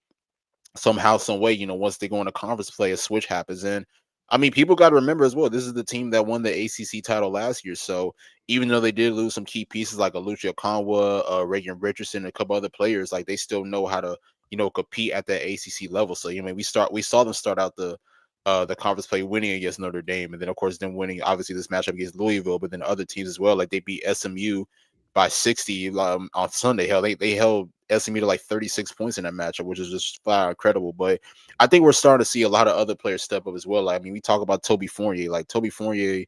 somehow, some way, once they go into conference play, a switch happens. And I mean, people got to remember as well, this is the team that won the ACC title last year. So even though they did lose some key pieces like Alucia Conwa, Reagan Richardson, and a couple other players, like, they still know how to compete at that ACC level. So we saw them start out the conference play winning against Notre Dame, and then of course winning obviously this matchup against Louisville, but then other teams as well. Like, they beat SMU by 60 on Sunday. Hell, they held SMU to like 36 points in that matchup, which is just flat incredible. But I think we're starting to see a lot of other players step up as well. Like, I mean, we talk about Toby Fournier. Like, Toby Fournier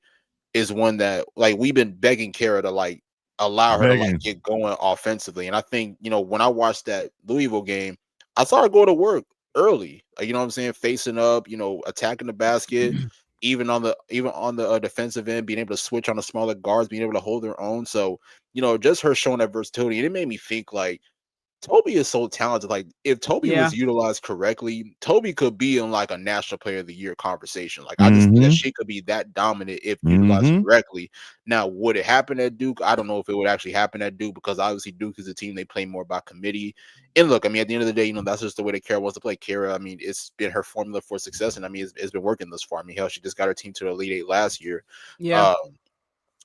is one that, like, we've been begging Kara to, like, allow her to, like, get going offensively. And I think, when I watched that Louisville game, I saw her go to work early. You know what I'm saying? Facing up, attacking the basket, even on the defensive end, being able to switch on the smaller guards, being able to hold their own. So, just her showing that versatility, and it made me think, like, Toby is so talented. Like, if Toby was utilized correctly, Toby could be in like a National Player of the Year conversation. Like, I just think that she could be that dominant if utilized correctly. Now, would it happen at Duke? I don't know if it would actually happen at Duke, because obviously Duke is a team they play more by committee. And look, I mean, at the end of the day, that's just the way that Kara wants to play. Kara, I mean, it's been her formula for success, and I mean, it's been working thus far. I mean, hell, she just got her team to the Elite Eight last year. Yeah.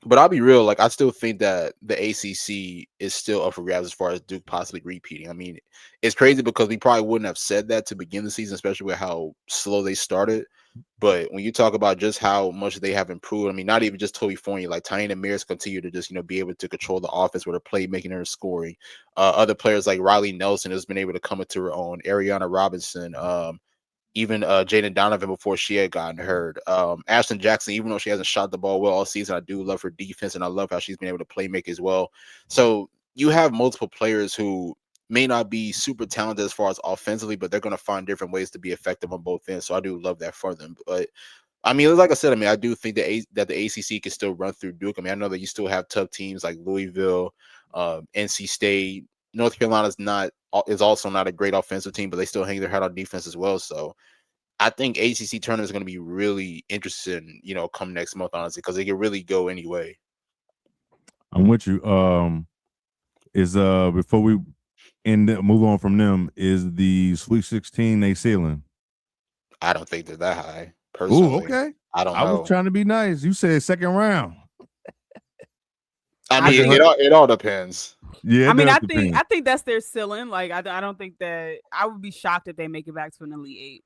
But I'll be real, like, I still think that the ACC is still up for grabs as far as Duke possibly repeating. I mean, it's crazy because we probably wouldn't have said that to begin the season, especially with how slow they started. But when you talk about just how much they have improved, I mean, not even just Toby Fournier, like Taina Mears continue to just, be able to control the offense with her playmaking and scoring. Other players like Riley Nelson has been able to come into her own. Ariana Robinson, even Jaden Donovan before she had gotten hurt. Ashton Jackson, even though she hasn't shot the ball well all season, I do love her defense, and I love how she's been able to play make as well. So you have multiple players who may not be super talented as far as offensively, but they're going to find different ways to be effective on both ends. So I do love that for them. But I mean, like I said, I do think that the ACC can still run through Duke. I mean, I know that you still have tough teams like Louisville, NC State. North Carolina is also not a great offensive team, but they still hang their head on defense as well. So I think ACC tournament is going to be really interesting, come next month, honestly, because they can really go any way. I'm with you. Before we move on from them, is the Sweet 16 they ceiling? I don't think they're that high. Personally. Oh, okay. I don't know. I was trying to be nice. You said second round. I mean, it all depends. Yeah, I think that's their ceiling. Like, I don't think that I would be shocked if they make it back to an Elite Eight.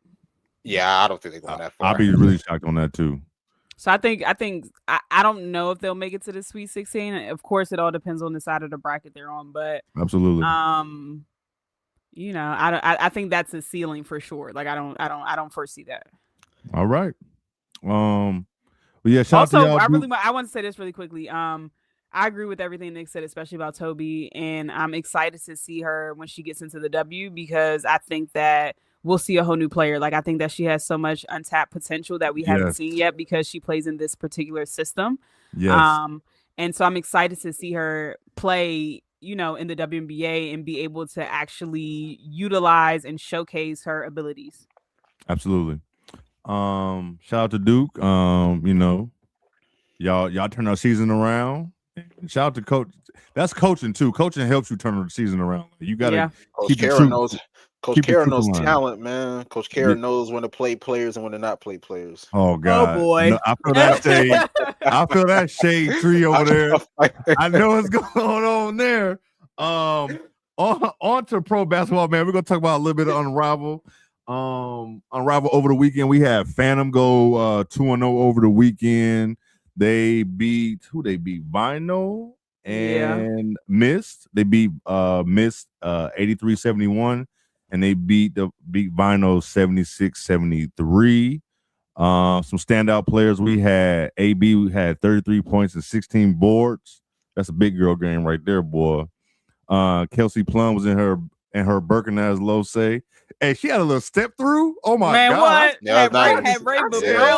Yeah, I don't think they're going that far. I'll be really shocked on that too. So I don't know if they'll make it to the Sweet 16. Of course, it all depends on the side of the bracket they're on, but absolutely. I think that's a ceiling for sure. Like, I don't foresee that. All right. But yeah. Shout also, out to I want to say this really quickly. I agree with everything Nick said, especially about Toby, and I'm excited to see her when she gets into the W, because I think that we'll see a whole new player. Like, I think that she has so much untapped potential that we haven't seen yet, because she plays in this particular system. Yes. And so I'm excited to see her play, in the WNBA and be able to actually utilize and showcase her abilities. Absolutely. Shout out to Duke. Y'all turn our season around. Shout out to Coach. That's coaching too. Coaching helps you turn the season around. You gotta keep Coach Kara knows. Coach Kara knows talent, man. Coach Kara knows when to play players and when to not play players. Oh God! Oh boy! No, I feel that shade. I feel that shade tree over there. I know what's going on there. On to pro basketball, man. We're gonna talk about a little bit of Unrivaled. Unrivaled over the weekend. We had Phantom go 2-0 over the weekend. They beat Vinyl and Mist. They beat Mist 83-71, and they beat Vinyl 76-73. Some standout players. We had AB. We had 33 points and 16 boards. That's a big girl game right there, boy. Kelsey Plum was in her Birkenaz low say. Hey, she had a little step through. Oh my God! What? Yeah, had Ray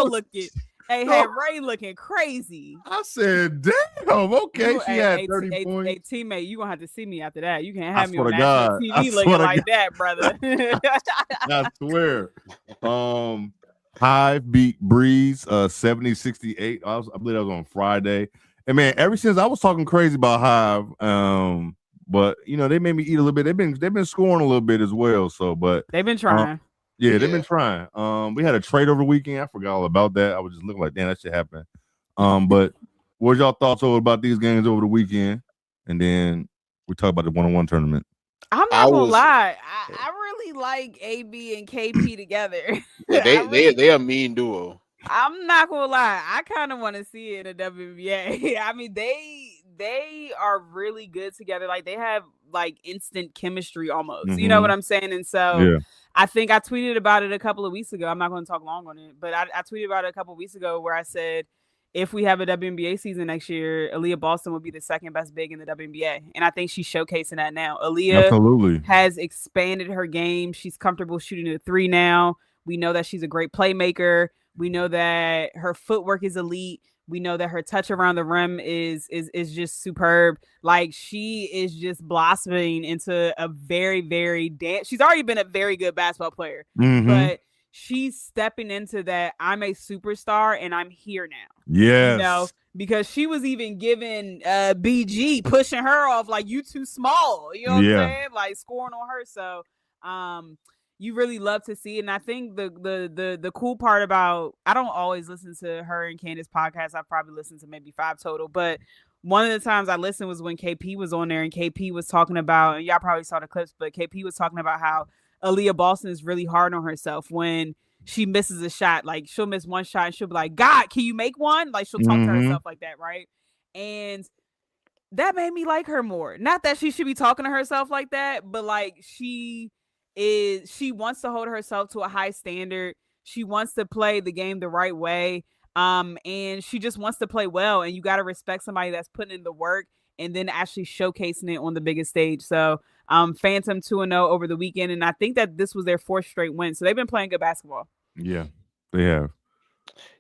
looking. Hey, had Ray looking crazy. I said, damn, okay. She had 30 points. Hey, teammate, you gonna have to see me after that. You can't have me on national TV looking like that, brother. I swear. Hive beat Breeze 70-68. I believe that was on Friday. And man, ever since I was talking crazy about Hive, but they made me eat a little bit. They've been scoring a little bit as well. So, but they've been trying. They've been trying. We had a trade over the weekend. I forgot all about that. I was just looking like, damn, that shit happened. But what y'all thoughts about these games over the weekend? And then we talk about the 1-on-1 tournament. I'm not gonna lie. I really like AB and KP together. Yeah, they a mean duo. I'm not gonna lie. I kind of want to see it in the WNBA. I mean, they are really good together. Like, they have like instant chemistry almost. Mm-hmm. You know what I'm saying? And so I think I tweeted about it a couple of weeks ago. I'm not going to talk long on it, but I tweeted about it a couple of weeks ago where I said, if we have a WNBA season next year, Aaliyah Boston will be the second best big in the WNBA. And I think she's showcasing that now. Aaliyah has expanded her game. She's comfortable shooting the three now. We know that she's a great playmaker. We know that her footwork is elite. We know that her touch around the rim is just superb. Like, she is just blossoming into a very, very she's already been a very good basketball player, but she's stepping into that I'm a superstar and I'm here now. Yes. Because she was even giving BG pushing her off like, you too small. You know what I'm saying? Like, scoring on her. So you really love to see it. And I think the cool part about, I don't always listen to her and Candace podcast. I've probably listened to maybe 5 total, but one of the times I listened was when KP was on there, and KP was talking about, and y'all probably saw the clips, but KP was talking about how Aaliyah Boston is really hard on herself when she misses a shot. Like she'll miss one shot and she'll be like, God, can you make one? Like she'll talk to herself like that, right? And that made me like her more. Not that she should be talking to herself like that, but like she wants to hold herself to a high standard. She wants to play the game the right way. And she just wants to play well. And you got to respect somebody that's putting in the work and then actually showcasing it on the biggest stage. So Phantom 2-0 over the weekend. And I think that this was their 4th straight win. So they've been playing good basketball. Yeah, they have.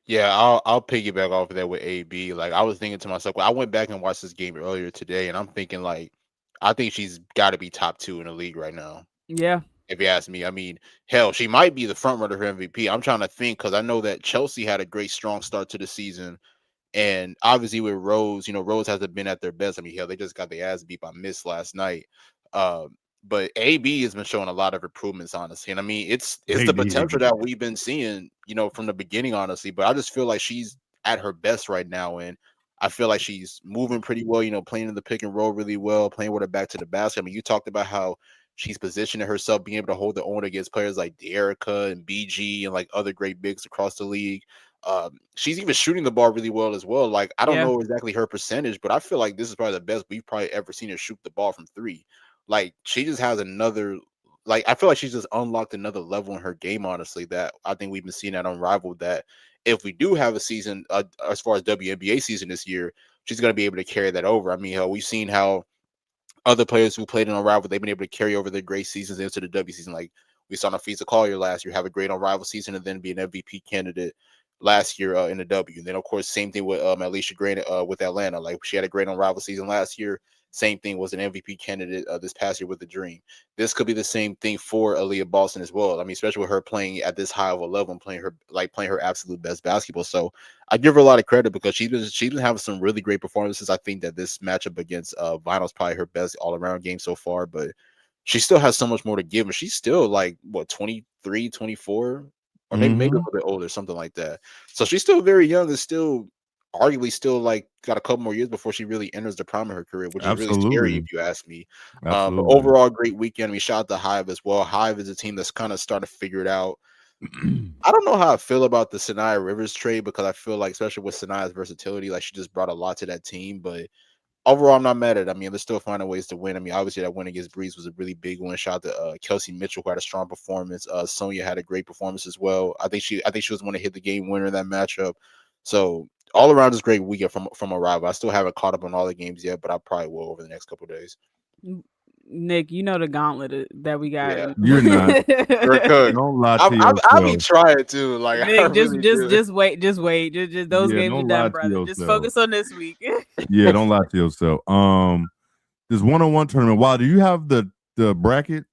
Yeah, I'll piggyback off of that with AB. Like I was thinking to myself, I went back and watched this game earlier today, and I'm thinking like, I think she's got to be top 2 in the league right now. Yeah. If you ask me, I mean, hell, she might be the front runner for MVP. I'm trying to think because I know that Chelsea had a great strong start to the season, and obviously with Rose, Rose hasn't been at their best. I mean, hell, they just got their ass beat by Miss last night. But AB has been showing a lot of improvements, honestly. And I mean, it's the potential that we've been seeing, from the beginning, honestly. But I just feel like she's at her best right now. And I feel like she's moving pretty well, playing in the pick and roll really well, playing with her back to the basket. I mean, you talked about how she's positioning herself, being able to hold the own against players like De'Erica and BG and like other great bigs across the league. She's even shooting the ball really well as well. Like, I don't know exactly her percentage, but I feel like this is probably the best we've probably ever seen her shoot the ball from 3. Like she just has another, like I feel like she's just unlocked another level in her game, honestly, that I think we've been seeing at Unrivaled, that if we do have a season, as far as WNBA season this year, she's going to be able to carry that over. I mean, we've seen how other players who played in Unrivaled, they've been able to carry over their great seasons into the W season. Like we saw Nafisa Collier last year have a great Unrivaled season and then be an MVP candidate last year in the W. And then, of course, same thing with Alicia Gray with Atlanta. Like she had a great Unrivaled season last year. Same thing, was an MVP candidate this past year with the Dream. This could be the same thing for Aaliyah Boston as well. I mean, especially with her playing at this high of a level and playing her absolute best basketball. So I give her a lot of credit because she's been having some really great performances. I think that this matchup against Vinyl is probably her best all around game so far, but she still has so much more to give. And she's still like 23, 24, or maybe a little bit older, something like that. So she's still very young and still arguably still like got a couple more years before she really enters the prime of her career, which is really scary if you ask me. But overall, great weekend. We shout out to Hive as well. Hive is a team that's kind of starting to figure it out. I don't know how I feel about the Sanaya Rivers trade because I feel like, especially with Sanaya's versatility, like she just brought a lot to that team. But overall, I'm not mad at it. I mean, they're still finding ways to win. I mean, obviously that win against Breeze was a really big win. Shout out to Kelsey Mitchell, who had a strong performance. Sonia had a great performance as well. I think she was one to hit the game winner in that matchup. So all around is great weekend from Arrival. I still haven't caught up on all the games yet, but I probably will over the next couple of days. Nick, you know the gauntlet that we got. Yeah. You're not. Don't lie to yourself. I'll be trying to. Like, Nick, just wait. Just those games are done, brother. Just focus on this week. Yeah, don't lie to yourself. This 1-on-1 tournament. Wow, do you have the bracket?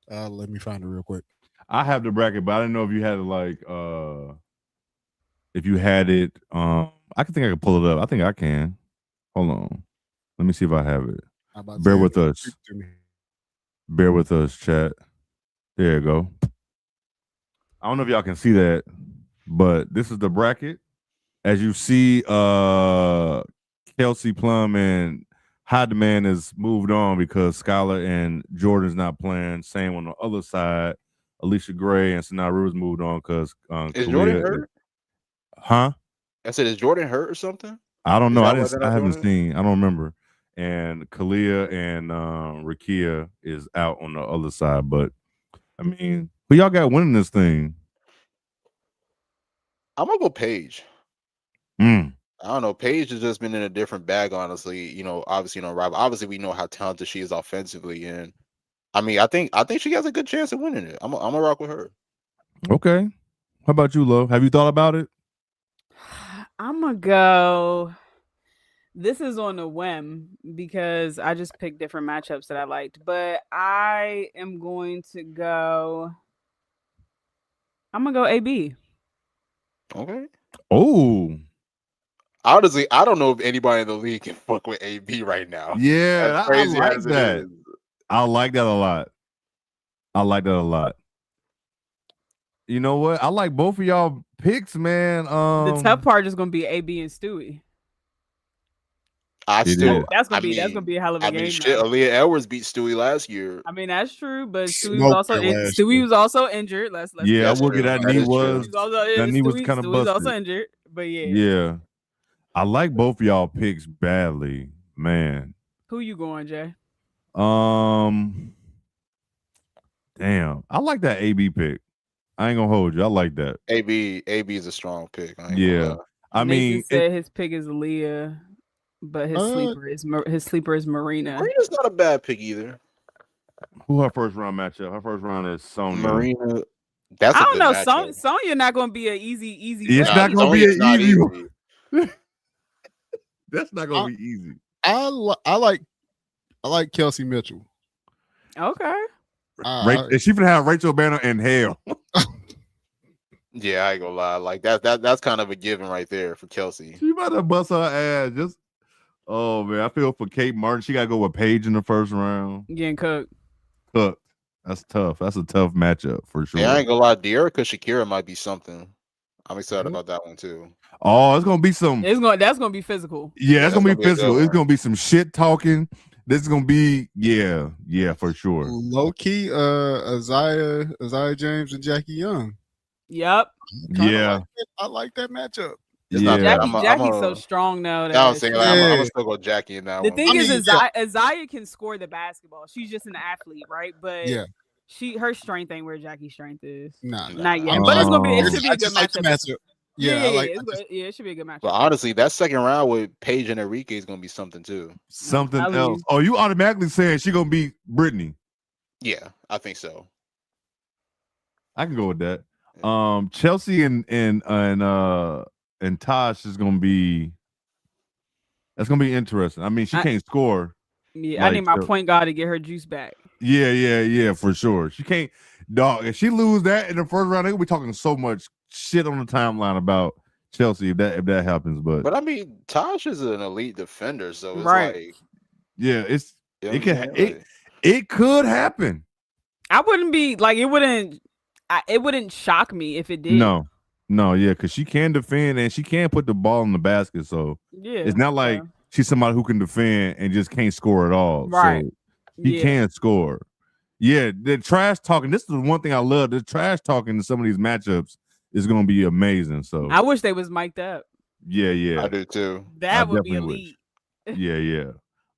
Let me find it real quick. I have the bracket, but I didn't know if you had it like if you had it. I think I can pull it up. I think I can. Hold on. Let me see if I have it. Bear with us. Bear with us, chat. There you go. I don't know if y'all can see that, but this is the bracket. As you see, Kelsey Plum and High Demand has moved on because Skylar and Jordan's not playing. Same on the other side. Alicia Gray and Sanaa Rivers moved on because is Jordan hurt? Huh? I said, is Jordan hurt or something? I don't know. I haven't seen. I don't remember. And Kalia and Rakia is out on the other side. But I mean, who y'all got winning this thing? I'm gonna go Paige. I don't know. Paige has just been in a different bag, honestly. Obviously, Rival. Obviously, we know how talented she is offensively, and I mean, I think she has a good chance of winning it. I'm gonna rock with her. Okay. How about you, Lo? Have you thought about it? I'm gonna go. This is on a whim because I just picked different matchups that I liked, but I am going to go. I'm gonna go AB. Okay. Oh. Honestly, I don't know if anybody in the league can fuck with AB right now. Yeah, I like that. I like that a lot. You know what? I like both of y'all picks, man. The tough part is gonna be AB and Stewie. That's gonna be a hell of a game. Shit, Aaliyah Edwards beat Stewie last year. I mean, that's true, but Stewie was also injured. Let's I will get that knee was kind of busted. Was also injured, but yeah. I like both of y'all picks badly, man. Who you going, Jay? Damn, I like that AB pick. I ain't gonna hold you. I like that. AB is a strong pick. I mean, said his pick is Aaliyah, but his sleeper is Marina. Marina's not a bad pick either. Who her first round matchup? Her first round is Sonya. Marina. I don't know. Sonya not gonna be an easy. It's not gonna be an easy one. That's not gonna be easy. I like Kelsey Mitchell. Okay. Is she gonna have Rachel Banner in hell? Yeah, I ain't gonna lie. Like that's kind of a given right there for Kelsey. She about to bust her ass. Oh man, I feel for Kate Martin. She gotta go with Paige in the first round. Getting cooked. That's tough. That's a tough matchup for sure. Yeah, I ain't gonna lie. De'Erica Shakira might be something. I'm excited about that one too. Oh, it's gonna be some. That's gonna be physical. Yeah, it's gonna be physical. It's gonna be some shit talking. This is gonna be for sure. Low key, Isaiah James and Jackie Young. Yep. I like that matchup. Jackie's so strong though. I'm gonna still go Jackie in that one. The thing is, Isaiah can score the basketball. She's just an athlete, right? But her strength ain't where Jackie's strength is. Not yet. But it should be a good matchup. It should be a good matchup. But honestly, that second round with Paige and Enrique is gonna be something too. Something else. Oh, you automatically saying she gonna beat Brittany? Yeah, I think so. I can go with that. Chelsea and Tosh is gonna be. That's gonna be interesting. I mean, she can't score. Yeah, I need my point guard to get her juice back. Yeah, for sure. She can't, dog. If she lose that in the first round, they'll be talking so much shit on the timeline about Chelsea if that happens. But I mean, Tosh is an elite defender, so it's right. It could happen. I wouldn't be like it wouldn't shock me if it did. No, because she can defend and she can put the ball in the basket. So it's not like she's somebody who can defend and just can't score at all. Right. So he can score. Yeah, the trash talking. This is the one thing I love. The trash talking in some of these matchups is going to be amazing. So I wish they was mic'd up. Yeah. I do too. That would be elite. Yeah.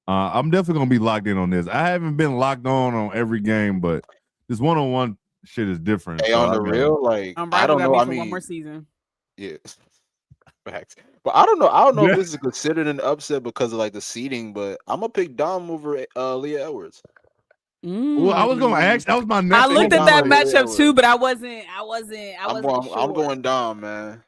I'm definitely going to be locked in on this. I haven't been locked on every game, but this one-on-one shit is different. Hey, on the real, like I don't know. I mean, one more season. Yeah, facts. But I don't know if this is considered an upset because of like the seeding. But I'm gonna pick Dom over Leah Edwards. Well, I was gonna ask. That was my next. I looked at that matchup too, but I wasn't. I'm going Dom, man.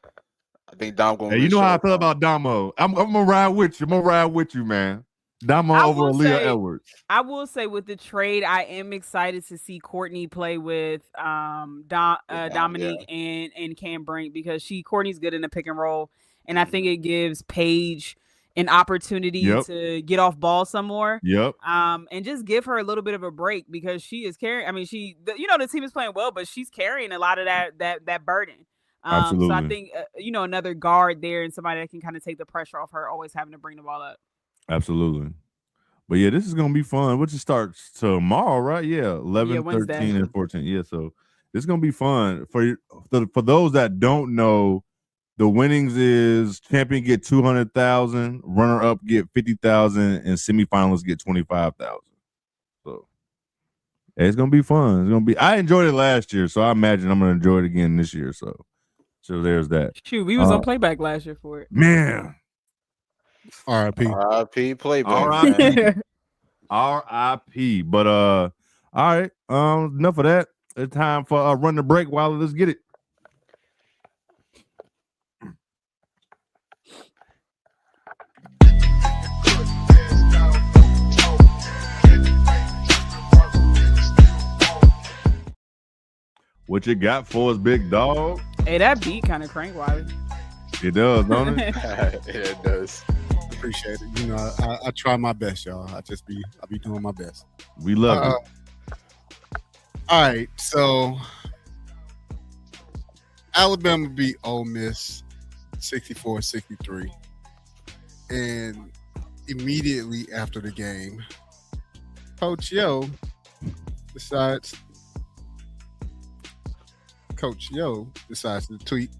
I think Dom going. Hey, you know how I feel about Damo. I'm gonna ride with you. I'm gonna ride with you, man. Damo over Leah Edwards. I will say with the trade, I am excited to see Courtney play with Dominique and Cam Brink because Courtney's good in the pick and roll, and I think it gives Paige an opportunity to get off ball some more. And just give her a little bit of a break because she is carrying. I mean, the team is playing well, but she's carrying a lot of that burden. Absolutely. So I think another guard there and somebody that can kind of take the pressure off her always having to bring the ball up. Absolutely. But yeah, this is gonna be fun. Which starts tomorrow, right? 11, 13, and 14. So this is gonna be fun. For those that don't know, the winnings is champion get 200,000, runner up get 50,000, and semifinalists get 25,000. So it's gonna be fun. It's gonna be. I enjoyed it last year, so I imagine I'm gonna enjoy it again this year. So there's that. Shoot, we was on playback last year for it. Man. R.I.P. Playback. R.I.P. But all right. Enough of that. It's time for run the break. While let's get it. What you got for us, big dog? Hey, that beat kind of crank, Wiley. It does, don't it? It does. Appreciate it. You know, I try my best, y'all. I be doing my best. We love it. All right, so Alabama beat Ole Miss 64-63. And, immediately after the game, Coach Yo decides to tweet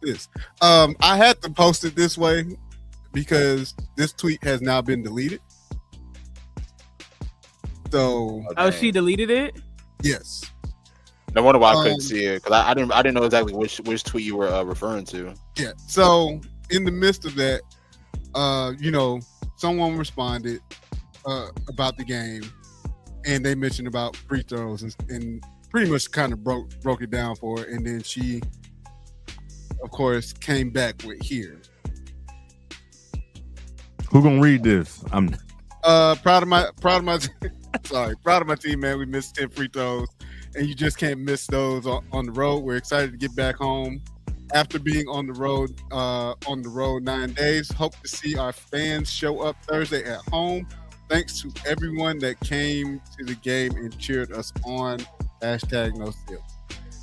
this. I had to post it this way because this tweet has now been deleted. So, she deleted it? Yes. No wonder why I couldn't see it, because I didn't know exactly which tweet you were referring to. Yeah. So in the midst of that, someone responded about the game, and they mentioned about free throws and pretty much kind of broke it down for her, and then she, of course, came back with here. Who gonna read this? I'm proud of my proud of my team, man. We missed 10 free throws, and you just can't miss those on the road. We're excited to get back home after being on the road 9 days. Hope to see our fans show up Thursday at home. Thanks to everyone that came to the game and cheered us on. #NoSteel.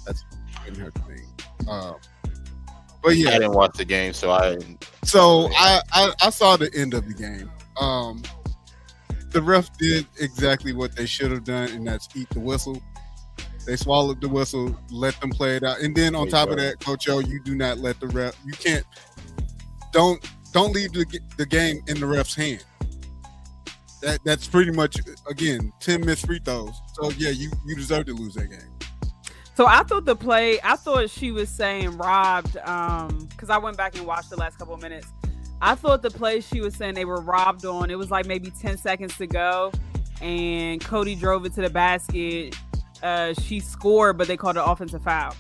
That's in her thing. But yeah, I didn't watch the game, so I saw the end of the game. The ref did exactly what they should have done, and that's eat the whistle. They swallowed the whistle, let them play it out, and then on top of that, Coach O, you do not let the ref. You can't. Don't leave the game in the ref's hand. That's pretty much, again, 10 missed free throws. So yeah, you deserve to lose that game. So I thought she was saying robbed, because I went back and watched the last couple of minutes. I thought the play she was saying they were robbed on, it was like maybe 10 seconds to go, and Cody drove it to the basket. She scored, but they called it offensive foul.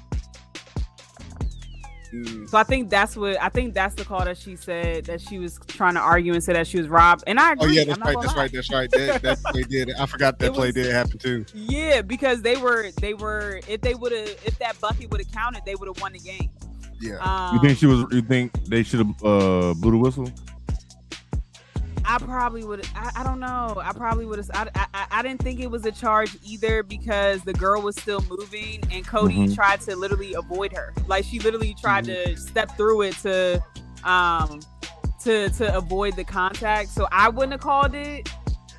So I think that's the call that she said that she was trying to argue and say that she was robbed. And I agree. Oh yeah, that's right. That play did. I forgot that play did happen too. Yeah, because they were if that bucket would have counted, they would have won the game. Yeah. You think they should have blew the whistle? I probably would. I don't know. I probably would have. I didn't think it was a charge either because the girl was still moving and Cody tried to literally avoid her. Like she literally tried to step through it to avoid the contact. So I wouldn't have called it.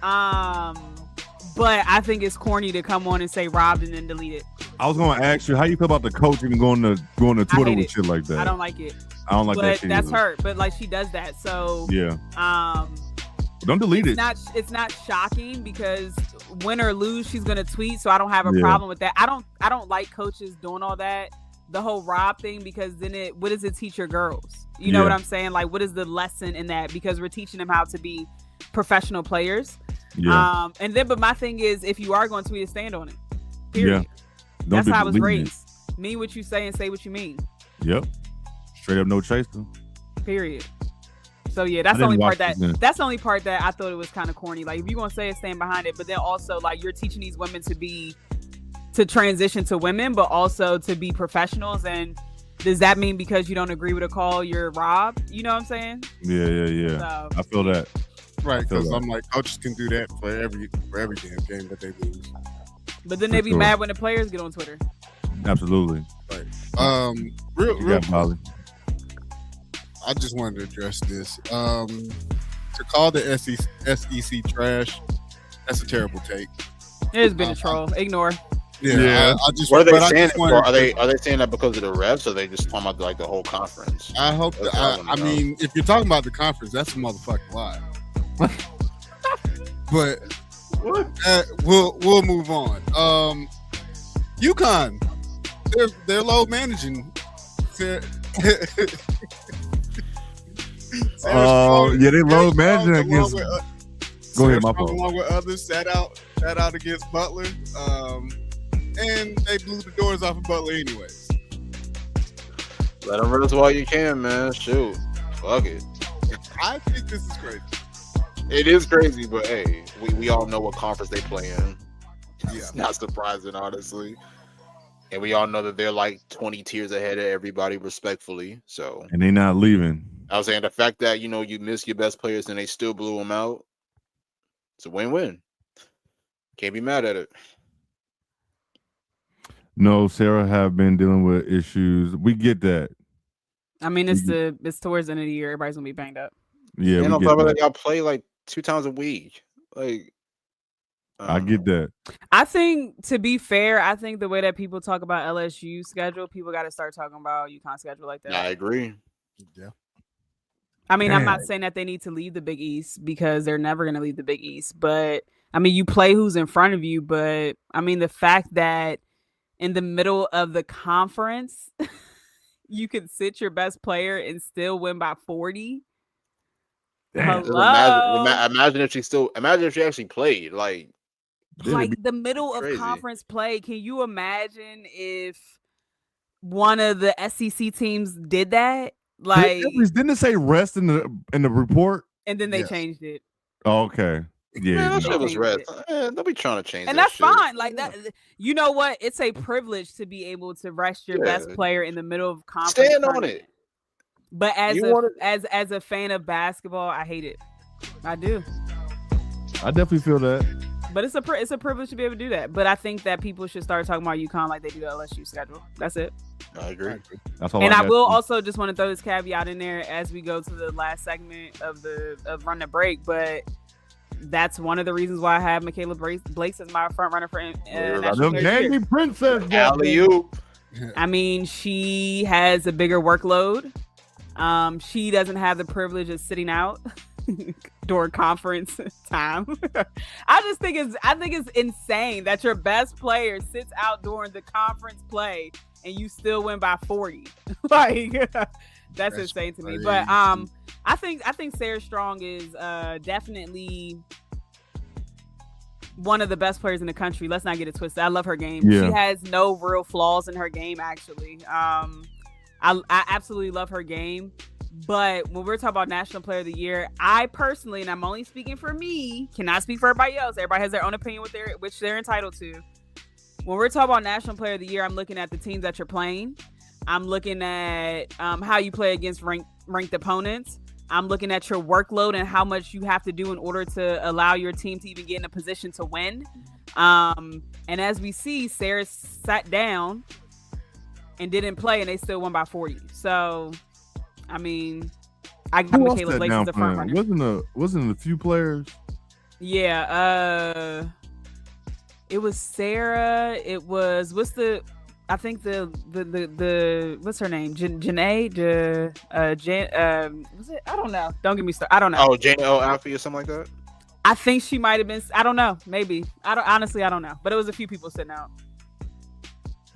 But I think it's corny to come on and say robbed and then delete it. I was going to ask you how you feel about the coach even going to Twitter with shit like that. I don't like it. I don't like that shit. But that's either. her. But like she does that. So yeah. Don't delete it. It's not shocking because win or lose, she's gonna tweet. So I don't have a problem with that. I don't like coaches doing all that, the whole rob thing, because then what does it teach your girls? You know what I'm saying? Like, what is the lesson in that? Because we're teaching them how to be professional players. Yeah. But my thing is, if you are going to tweet it, stand on it. Period. Yeah. That's how I was raised. Mean what you say and say what you mean. Yep. Straight up, no chaser. Period. So yeah, that's the only part that I thought it was kind of corny. Like if you're gonna say it, stand behind it. But then also like you're teaching these women to transition to women, but also to be professionals. And does that mean because you don't agree with a call, you're robbed? You know what I'm saying? Yeah. So, I feel that. Right, because I'm like, coaches can do that for every damn game that they lose. But then they be mad when the players get on Twitter. Absolutely. Right. Real Molly. I just wanted to address this. To call the SEC trash, that's a terrible take. It has been a troll. Ignore. Yeah. What are they saying? Are they saying that because of the refs, or are they just talking about like the whole conference? I hope. I mean, if you're talking about the conference, that's a motherfucking lie. But we'll move on. UConn, they're low managing. They low managing against. Go ahead, my fault. Along with others, sat out against Butler, and they blew the doors off of Butler anyways. Let them rest while you can, man. Shoot, fuck it. I think this is crazy. It is crazy, but hey, we all know what conference they play in. Yeah. It's not surprising, honestly. And we all know that they're like 20 tiers ahead of everybody, respectfully. So, and they're not leaving. I was saying the fact that you miss your best players and they still blew them out. It's a win-win. Can't be mad at it. No, Sarah have been dealing with issues. We get that. I mean, it's towards the end of the year. Everybody's gonna be banged up. Yeah, and on top of that, y'all play like 2 times a week. Like, I get that. I think, to be fair, I think the way that people talk about LSU schedule, people got to start talking about UConn schedule like that. I agree. Yeah. I mean, I'm not saying that they need to leave the Big East because they're never going to leave the Big East. But, I mean, you play who's in front of you. But, I mean, the fact that in the middle of the conference, you can sit your best player and still win by 40. Imagine if she actually played. Like the middle of conference play. Can you imagine if one of the SEC teams did that? Like, didn't it say rest in the report? And then they changed it. Oh, okay. Yeah, man, that shit was rest. Don't be trying to change and that that's shit. Fine. Like that, you know what? It's a privilege to be able to rest your best player in the middle of conference. Stand on it. But as a fan of basketball, I hate it. I do. I definitely feel that. But it's a privilege to be able to do that. But I think that people should start talking about UConn like they do the LSU schedule. That's it. I agree. That's all. And I will also just want to throw this caveat in there as we go to the last segment of Run the Break. But that's one of the reasons why I have Michaela Blakes as my front runner for National Player of the Year. Princess. Alley-oop. I mean, she has a bigger workload. She doesn't have the privilege of sitting out during conference time. I think it's insane that your best player sits out during the conference play and you still win by 40. Like that's insane to me. But I think Sarah Strong is definitely one of the best players in the country. Let's not get it twisted. I love her game. Yeah. She has no real flaws in her game, actually. I absolutely love her game. But when we're talking about National Player of the Year, I personally, and I'm only speaking for me, cannot speak for everybody else. Everybody has their own opinion which they're entitled to. When we're talking about National Player of the Year, I'm looking at the teams that you're playing. I'm looking at how you play against ranked opponents. I'm looking at your workload and how much you have to do in order to allow your team to even get in a position to win. And as we see, Sarah sat down and didn't play, and they still won by 40. So, I mean, I got Michaela Blake as the front runner. Wasn't a few players? Yeah, it was Sarah. It was what's her name? Janae? Was it? I don't know. Don't get me started. I don't know. Oh, Jane O. Alfie or something like that. I think she might have been. I don't know. Maybe. I don't know. But it was a few people sitting out.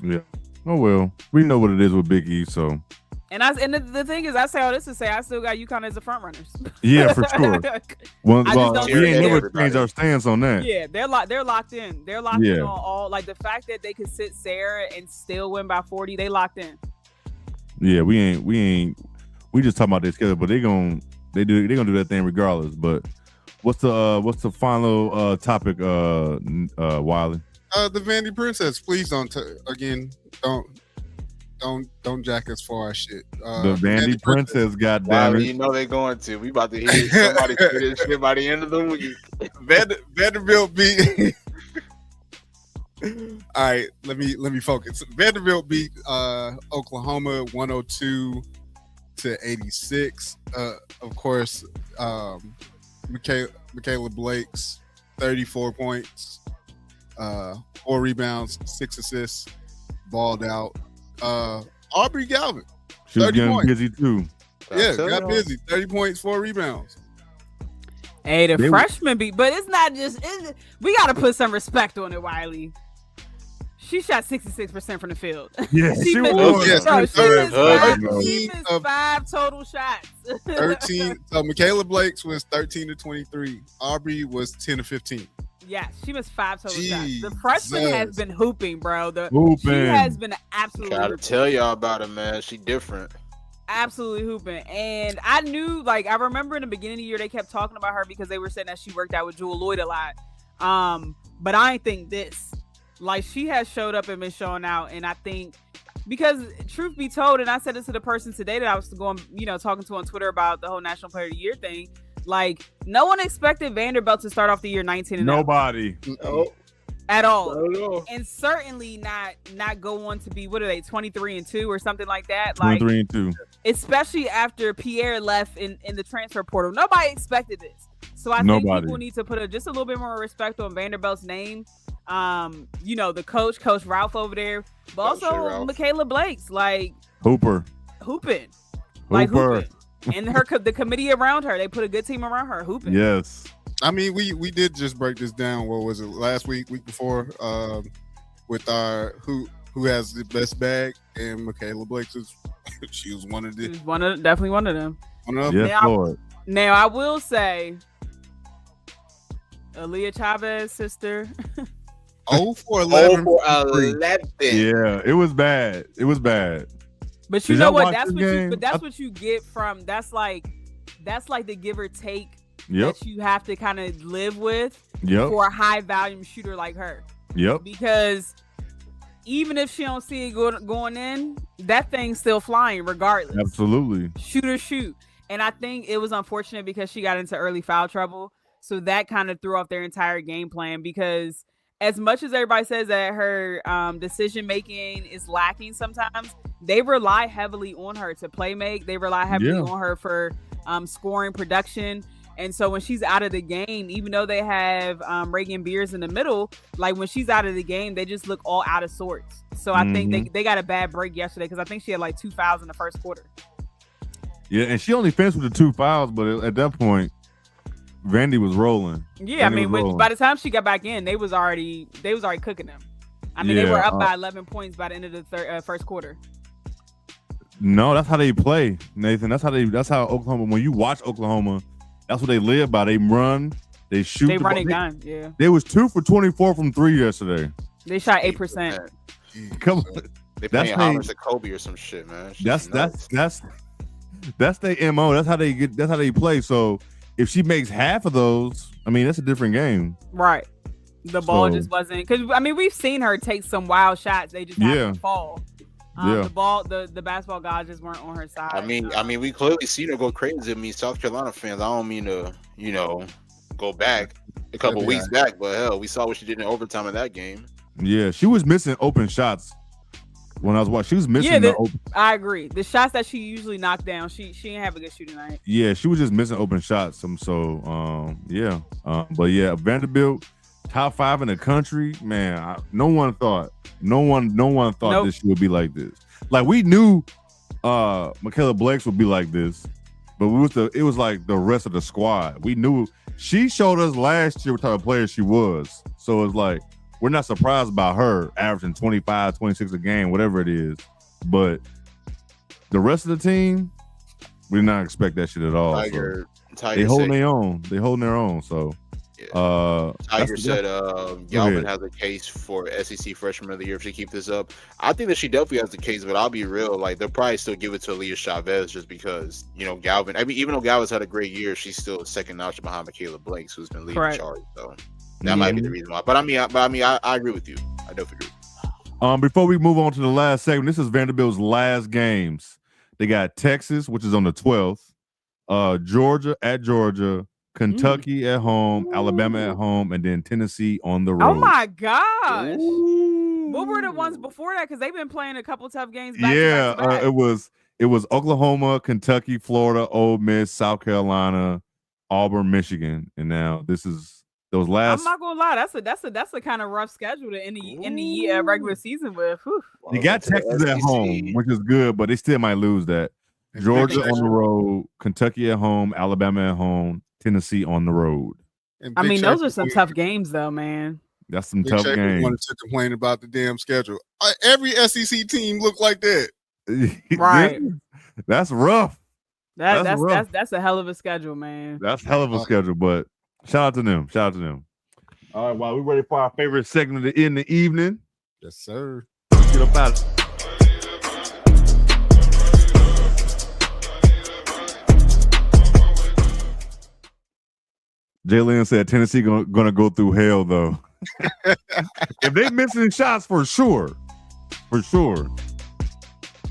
Yeah. Oh well, we know what it is with Big E, so. And the thing is, I say all this to say I still got UConn as the front runners. Yeah, for sure. We ain't never changed our stance on that. Yeah, they're locked in. They're locked in on all. Like the fact that they could sit Sarah and still win by 40, they locked in. Yeah, we ain't. We just talking about their schedule, but they're gonna do that thing regardless. But what's the final topic, Wiley? The Vandy Princess. Please don't don't jack us for our shit. The Vandy Princess, goddamn it! You know they're going to. We about to hear somebody say this shit by the end of the week. Vanderbilt beat. All right, let me focus. Vanderbilt beat Oklahoma 102-86. Of course, Michaela Blake's 34 points, 4 rebounds, 6 assists, balled out. Aubrey Galvin, she was getting busy too. Yeah, got busy. 30 points, 4 rebounds. Hey, the freshman beat, but it's not just. We got to put some respect on it, Wiley. She shot 66% from the field. Yeah, she missed 5 total shots. 13. So Michaela Blake's was 13-23. Aubrey was 10-15. Yeah, she missed 5 total shots. The freshman has been hooping, bro. She has been absolutely. Gotta tell y'all about it, man. She different. Absolutely hooping. And I knew, I remember in the beginning of the year they kept talking about her because they were saying that she worked out with Jewel Lloyd a lot. But I ain't think this. She has showed up and been showing out, and I think because truth be told, and I said this to the person today that I was talking to on Twitter about the whole National Player of the Year thing. No one expected Vanderbilt to start off the year 19-0. Nobody. At all. And certainly not go on to be, what are they, 23-2 or something like that? 23-2. Especially after Pierre left in the transfer portal. Nobody expected this. So I think people need to put just a little bit more respect on Vanderbilt's name. The coach Ralph over there, but also Michaela Blake's hooping. And the committee around her, they put a good team around her hooping. Yes. I mean, we did just break this down. What was it, last week before? With our who has the best bag, and Michaela Blake she was one of the definitely one of them. Yes, Lord. Now I will say, Aaliyah Chavez's sister. 0 for 11. Yeah, it was bad. But you know what? That's what you get from. That's like the give or take that you have to kind of live with for a high volume shooter like her. Yep. Because even if she don't see it going in, that thing's still flying regardless. Absolutely. Shoot. And I think it was unfortunate because she got into early foul trouble. So that kind of threw off their entire game plan, because as much as everybody says that her decision making is lacking sometimes, they rely heavily on her to play make. They rely heavily on her for scoring production. And so when she's out of the game, even though they have Reagan Beers in the middle, like when she's out of the game, they just look all out of sorts. So I think they got a bad break yesterday, because I think she had like 2 fouls in the first quarter. Yeah, and she only finished with the 2 fouls, but at that point, Vandy was rolling. Yeah, by the time she got back in, they was already cooking them. I mean, they were up by 11 points by the end of the first quarter. No, that's how they play, Nathan. That's how Oklahoma. When you watch Oklahoma, that's what they live by. They run, they shoot. They run it gun. Yeah. They was 2 for 24 from 3 yesterday. They shot 8%. Come on. They playing homage to Kobe or some shit, man. That's their MO. That's how they play. So if she makes half of those, I mean, that's a different game. Right. The ball just wasn't, because I mean, we've seen her take some wild shots. They just have to fall. The basketball guys just weren't on her side. I mean, we clearly seen her go crazy. I mean, South Carolina fans, I don't mean to, go back a couple weeks back, but hell, we saw what she did in overtime in that game. Yeah, she was missing open shots when I was watching. She was missing I agree. The shots that she usually knocked down, she didn't have a good shooting night. Yeah, she was just missing open shots. But yeah, Vanderbilt, top 5 in the country, man. No one thought this shit would be like this. Like, we knew Michaela Blakes would be like this, but it was like the rest of the squad. We knew she showed us last year what type of player she was. So it's like, we're not surprised by her averaging 25, 26 a game, whatever it is. But the rest of the team, we did not expect that shit at all. Tiger they holding their own. They holding their own. So Tiger said Galvin has a case for SEC Freshman of the Year if she keep this up. I think that she definitely has the case, but I'll be real, like, they'll probably still give it to Aaliyah Chavez just because, Galvin, I mean, even though Galvin's had a great year, she's still second notch behind Michaela Blakes, who's been leading the charge. So that might be the reason why. But I mean, I agree with you. I definitely agree. Before we move on to the last segment, this is Vanderbilt's last games. They got Texas, which is on the 12th, Georgia at Georgia, Kentucky at home, Alabama at home, and then Tennessee on the road. Oh my gosh! What were the ones before that? Because they've been playing a couple tough games. Back. It was Oklahoma, Kentucky, Florida, Ole Miss, South Carolina, Auburn, Michigan, and now this is those last. I'm not gonna lie, that's a kind of rough schedule to end the regular season with. Whew. You got Texas at home, which is good, but they still might lose that. Georgia on the road, Kentucky at home, Alabama at home, Tennessee on the road. I mean, those are some tough games, though, man. That's some tough games. Wanted to complain about the damn schedule. Every SEC team look like that, right? That's rough. That's a hell of a schedule, man. That's a hell of a schedule, but shout out to them. All right, while we're ready for our favorite segment to end the evening. Yes, sir. Let's get up out of Jalen said Tennessee gonna go through hell though. If they missing shots for sure.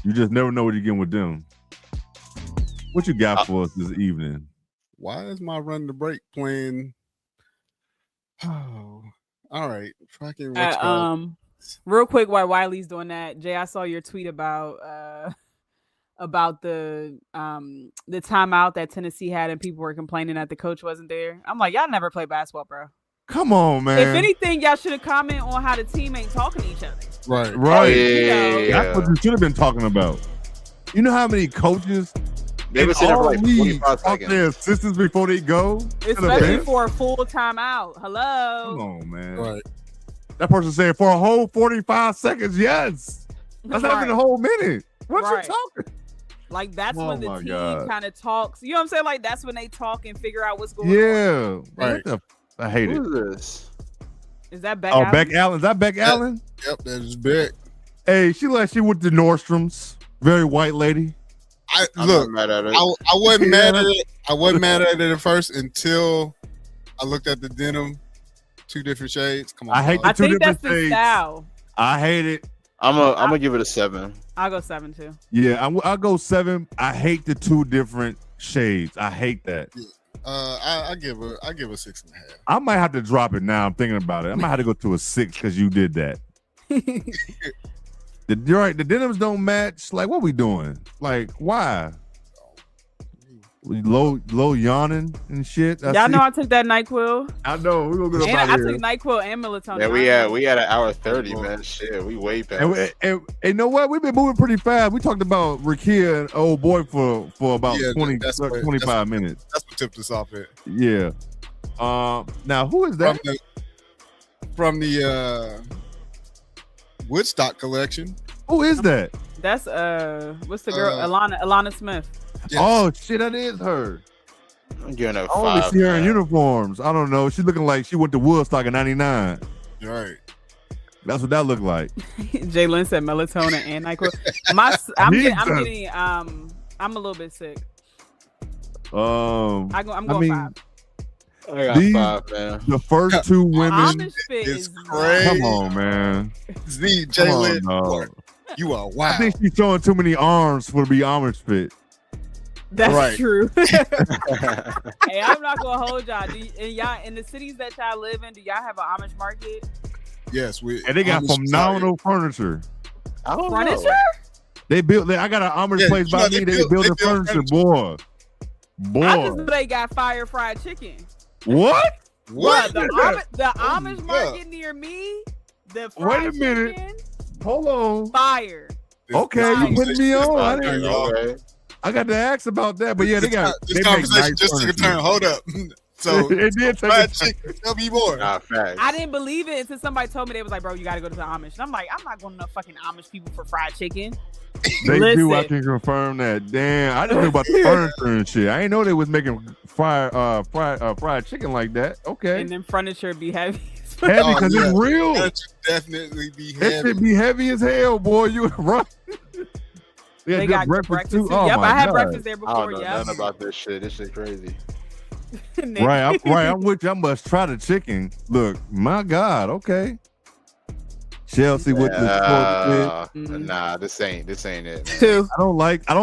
You just never know what you're getting with them. What you got for us this evening? Why is my run the break playing? Oh, all right. Fucking real quick while Wiley's doing that, Jay, I saw your tweet about about the timeout that Tennessee had, and people were complaining that the coach wasn't there. I'm like, y'all never play basketball, bro. Come on, man. If anything, y'all should have commented on how the team ain't talking to each other. Right. Yeah. That's what you should have been talking about. You know how many coaches they were sitting for like 45 talk their assistants before they go? Especially for a full timeout. Hello. Come on, man. Right. That person said for a whole 45 seconds, yes. That's not even a whole minute. What you talking? Like, that's when the team kind of talks. You know what I'm saying? Like, that's when they talk and figure out what's going on. Yeah. Right. I hate it. Who is this? Is that Beck Allen? Beck Allen. Is that Beck Allen? Yep, that is Beck. Hey, she went to Nordstrom's. Very white lady. I wasn't mad at it. I wasn't mad at it at first until I looked at the denim, 2 different shades. Come on, I hate the 2 different shades. Style. I hate it. I'm gonna give it a 7. I'll go 7 too. Yeah, I'll go 7. I hate the 2 different shades. I hate that. Yeah. I give a 6.5. I might have to drop it now. I'm thinking about it. I might have to go to a 6 because you did that. You're right. The denims don't match. Like, what we doing? Like, why? Low yawning and shit. Y'all know I took that NyQuil. I know. We're gonna get up I out here. took NyQuil and melatonin. Yeah, we had an hour 30, man. Shit, we way past. And you know what? We've been moving pretty fast. We talked about Rakia and old boy for about 25 minutes. That's what tipped us off at. Yeah. Now who is that? From the Woodstock collection. Who is that? That's what's the girl? Alana Smith. Yes. Oh shit, that is her. I'm giving her 5. I only see her in uniforms. I don't know. She's looking like she went to Woodstock in '99. Right. That's what that looked like. Jalen said melatonin and NyQuil. I'm a little bit sick. I'm going 5. I got 5, man. The first 2 women Amish fit is crazy. Come on, man. Jalen, you are wild. I think she's showing too many arms for to be Amish fit. That's true. Hey, I'm not gonna hold y'all. Y'all in the cities that y'all live in, do y'all have an Amish market? Yes, and they got phenomenal furniture. Furniture? They built. I got an Amish place by me. They build the furniture, boy. I just know they got fire fried chicken. What? The Amish market near me. The fried Wait a minute. Chicken, hold on. Fire. Okay, you putting me on. I got to ask about that, but yeah, this conversation just took a turn. Hold up. So it did take fried chicken. Tell me more. I didn't believe it until somebody told me. They was like, bro, you got to go to the Amish. And I'm like, I'm not going to no fucking Amish people for fried chicken. They do. I can confirm that. Damn, I didn't know about the furniture and shit. I didn't know they was making fried chicken like that. Okay. And then furniture be heavy. Heavy because it's real. That should definitely be heavy. That should be heavy as hell, boy. You right. They got breakfast too. Oh, yep, I had God. breakfast there before. I don't know nothing about this shit. This shit crazy. I'm with you. I must try the chicken. Look, my God. Okay. Chelsea with the nah, this ain't it. 2. I don't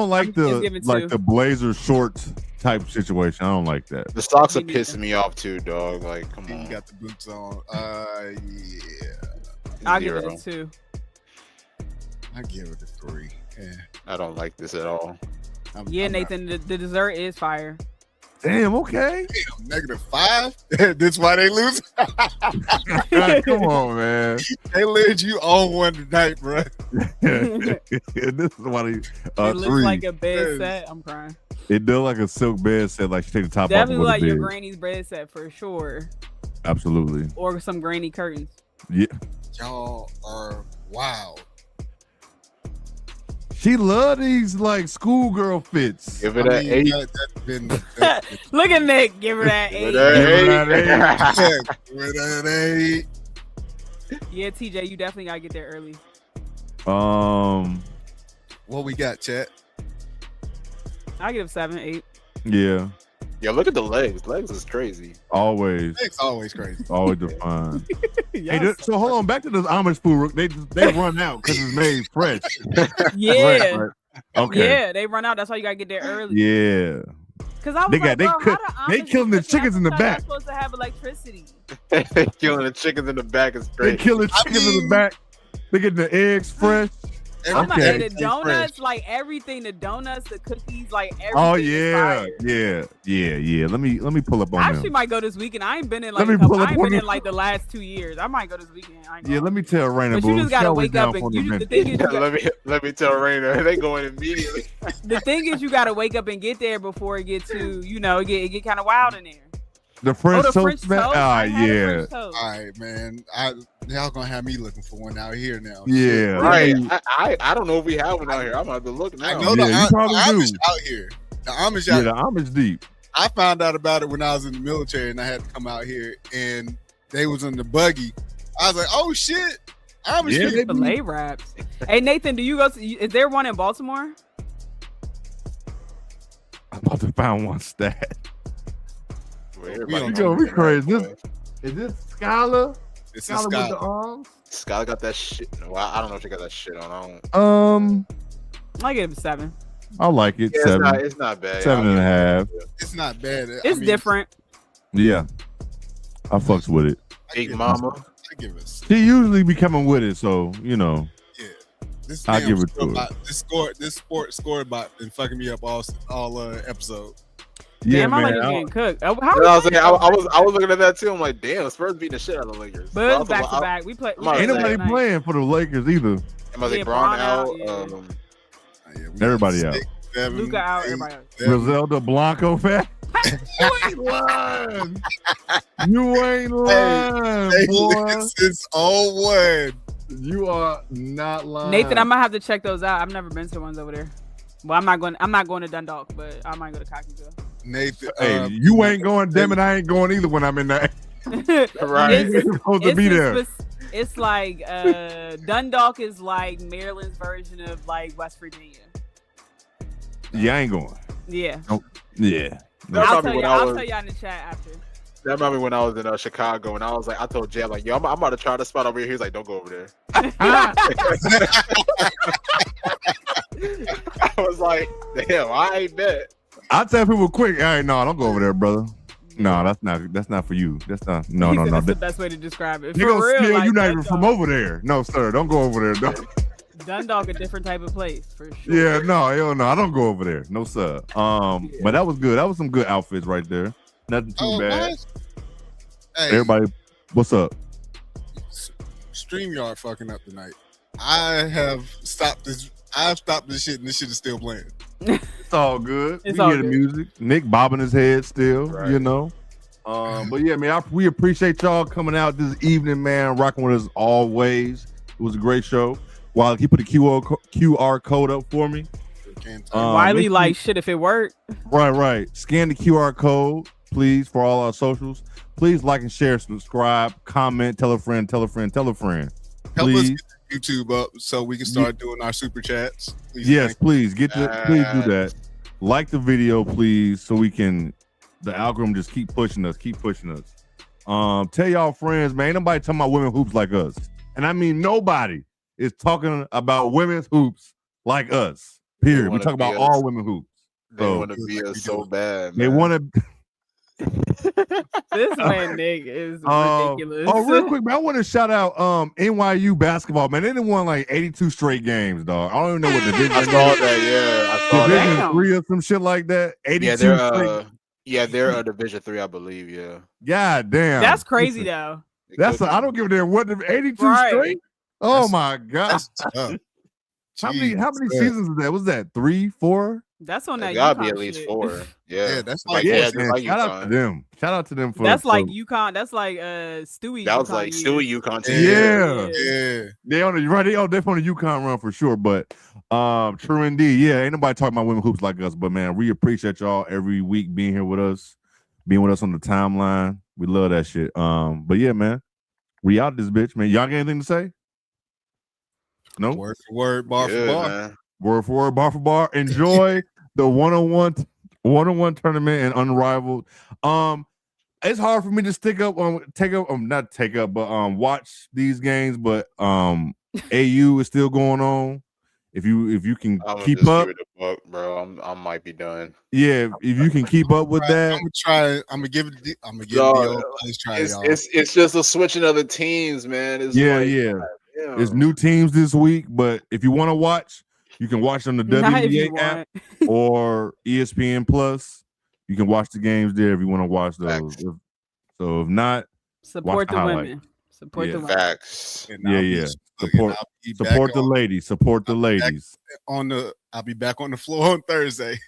like the blazer shorts type situation. I don't like that. The socks are pissing me off too, dog. Like, come on. You got the boots on. Yeah. I'll give it a 2. I give it a 3. Yeah. I don't like this at all. Nathan, the dessert is fire. Damn, okay. Damn, -5? That's why they lose? Come on, man. They led you on one tonight, bro. This is why they it looks 3. like a bed set. I'm crying. It does like a silk bed set, like you take the top off. Definitely like your granny's bed set for sure. Absolutely. Or some granny curtains. Yeah. Y'all are wild. She love these like schoolgirl fits. Give it an 8. Look at Nick. Give her that 8. Give it an 8. Yeah, TJ, you definitely gotta get there early. What we got, chat? I'll give 7, 8. Yeah. Yo, look at the legs. Legs is crazy. Always. It's always crazy. Always defined. Hey, so hold on. Back to this Amish food. They run out because it's made fresh. Yeah. Right. Okay. Yeah, they run out. That's why you gotta get there early. Yeah. Because I was they killing the chickens in the back. Supposed to have electricity. Killing the chickens in the back is great. They killing chickens in the back. They getting the eggs fresh. I'm not the donuts, like everything, the donuts, the cookies, like everything. Oh yeah. Let me pull up on I actually them. might go this weekend. I ain't been in like the last 2 years. I might go this weekend. Yeah, let me tell Raina. But you just gotta wake up and the thing is, let me tell Raina, they going immediately. The thing is, you gotta wake up and get there before it get to, it get kind of wild in there. The French toast, man. Yeah. All right, man. Y'all gonna have me looking for one out here now. Yeah, right. I don't know if we have one out here. I'm gonna have to look now. I know the Amish out here. The Amish out the Amish deep. I found out about it when I was in the military and I had to come out here and they was in the buggy. I was like, oh shit. Amish people. Filet wraps. Hey Nathan, do you go to, is there one in Baltimore? I'm about to find one stat. We crazy. Is this Skylar? This is Skylar. Skylar got that shit. Well, I don't know if she got that shit on. I give it 7. I like it. Yeah, 7. It's not bad. 7.5. It's not bad. It's different. Yeah, I fucks with it. Big Mama. I give it. She usually be coming with it, so Yeah. I give it to her. This sport bot been fucking me up all episode. Yeah, damn, man. I like getting cooked. I was looking at that too. I'm like, damn, Spurs beating the shit out of the Lakers. But it's back to back. We play. Ain't nobody playing for the Lakers either. Braun out. Everybody out. Luka out. Everybody out. Griselda Blanco fat. You ain't lying, boy. It's all one. You are not lying. Nathan, I might have to check those out. I've never been to ones over there. Well, I'm not going to Dundalk, but I might go to Cockeysville. Nathan, hey, you ain't going. Damn it, I ain't going either when I'm in there. Right, you're supposed to be there. It's like Dundalk is like Maryland's version of like West Virginia. Yeah, I ain't going. Yeah. Nope. Yeah. I'll tell y'all in the chat after. That reminded me when I was in Chicago, and I was like, I told Jay, I'm like, yo, I'm about to try this spot over here. He's like, don't go over there. I was like, damn, I ain't bet. I tell people quick, all right, no, don't go over there, brother. No, that's not for you. That's not. No. That's the best way to describe it. You're gonna steal you not even from over there. No, sir, don't go over there. No. Dundalk, a different type of place for sure. Yeah, no, hell no, I don't go over there. No, sir. But that was good. That was some good outfits right there. Nothing too bad. Hey, everybody, what's up? StreamYard fucking up tonight. I've stopped this shit, and this shit is still playing. It's all good. It's we all hear the good. music. Nick bobbing his head still, right. you know. But yeah, man, we appreciate y'all coming out this evening, man, rocking with us always. It was a great show. While he put the QR code up for me. Wiley like shit if it worked. Right. Scan the QR code, please, for all our socials. Please like and share, subscribe, comment, tell a friend. Help us get YouTube up so we can start doing our super chats. Please, yes, please please do that. Like the video, please, so we can. The algorithm just keep pushing us. Tell y'all friends, man. Ain't nobody talking about women hoops like us, and I mean nobody is talking about women's hoops like us. Period. We talk about all women hoops. They want to be us so bad. Man. They want to. This man Nick is ridiculous. Real quick, man, I want to shout out NYU basketball, man. They done won like 82 straight games, dog. I don't even know what division. I saw that. Yeah, I saw Division that. 3 or some shit like that. 82 they're a Division 3, I believe. Yeah. God damn. That's crazy though. I don't give a damn what 82 straight. Oh my god. How many seasons is that? Was that 3, 4? That's on that. Gotta UConn be at least shit. 4. Yeah, that's like like shout out to them. Shout out to them for that's like UConn. That's like Stewie. That was UConn like years. Stewie UConn too. Yeah. They on the right. They on the UConn run for sure. But true indeed. Yeah, ain't nobody talking about women hoops like us. But man, we appreciate y'all every week being here with us, being with us on the timeline. We love that shit. But yeah, man, we out this bitch, man. Y'all got anything to say? No. Word for word, bar for bar. Man. Word for word, bar for bar. Enjoy the one-on-one tournament and Unrivaled. It's hard for me to watch these games, but AU is still going on. If you can keep up, bro, I might be done. Yeah, if you can keep up with that, I'm gonna try. I'm gonna give it. Let's try, y'all. It's just a switching of the teams, man. It's It's new teams this week, but if you want to watch, you can watch on the WNBA app or ESPN Plus. You can watch the games there if you want to watch those. So if not, support the women. Support the women. Facts. Yeah. Support the ladies. Support the ladies. I'll be back on the floor on Thursday.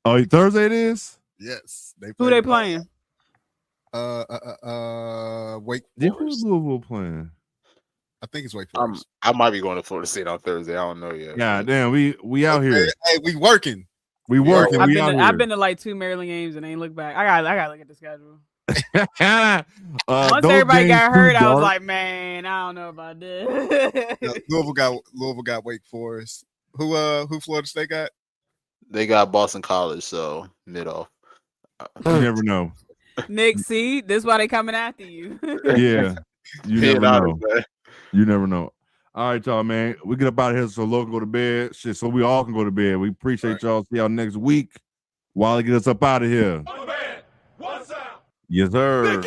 Oh, Thursday it is? Yes. Who they playing? Wake Forest. Louisville playing? I think it's Wake Forest. I might be going to Florida State on Thursday. I don't know yet. Yeah, damn, we out here. Hey, we working. We working. I've been to like 2 Maryland games and ain't look back. I gotta look at the schedule. Once everybody got hurt, I was like, man, I don't know about this. Louisville got Wake Forest. Who Florida State got? They got Boston College, so mid-off. You never know. Nick, see, this is why they coming after you. Yeah, you never know. You never know. All right, y'all, man. We get up out of here so Logan go to bed. Shit, so we all can go to bed. We appreciate y'all. See y'all next week. While they get us up out of here. Yes, sir.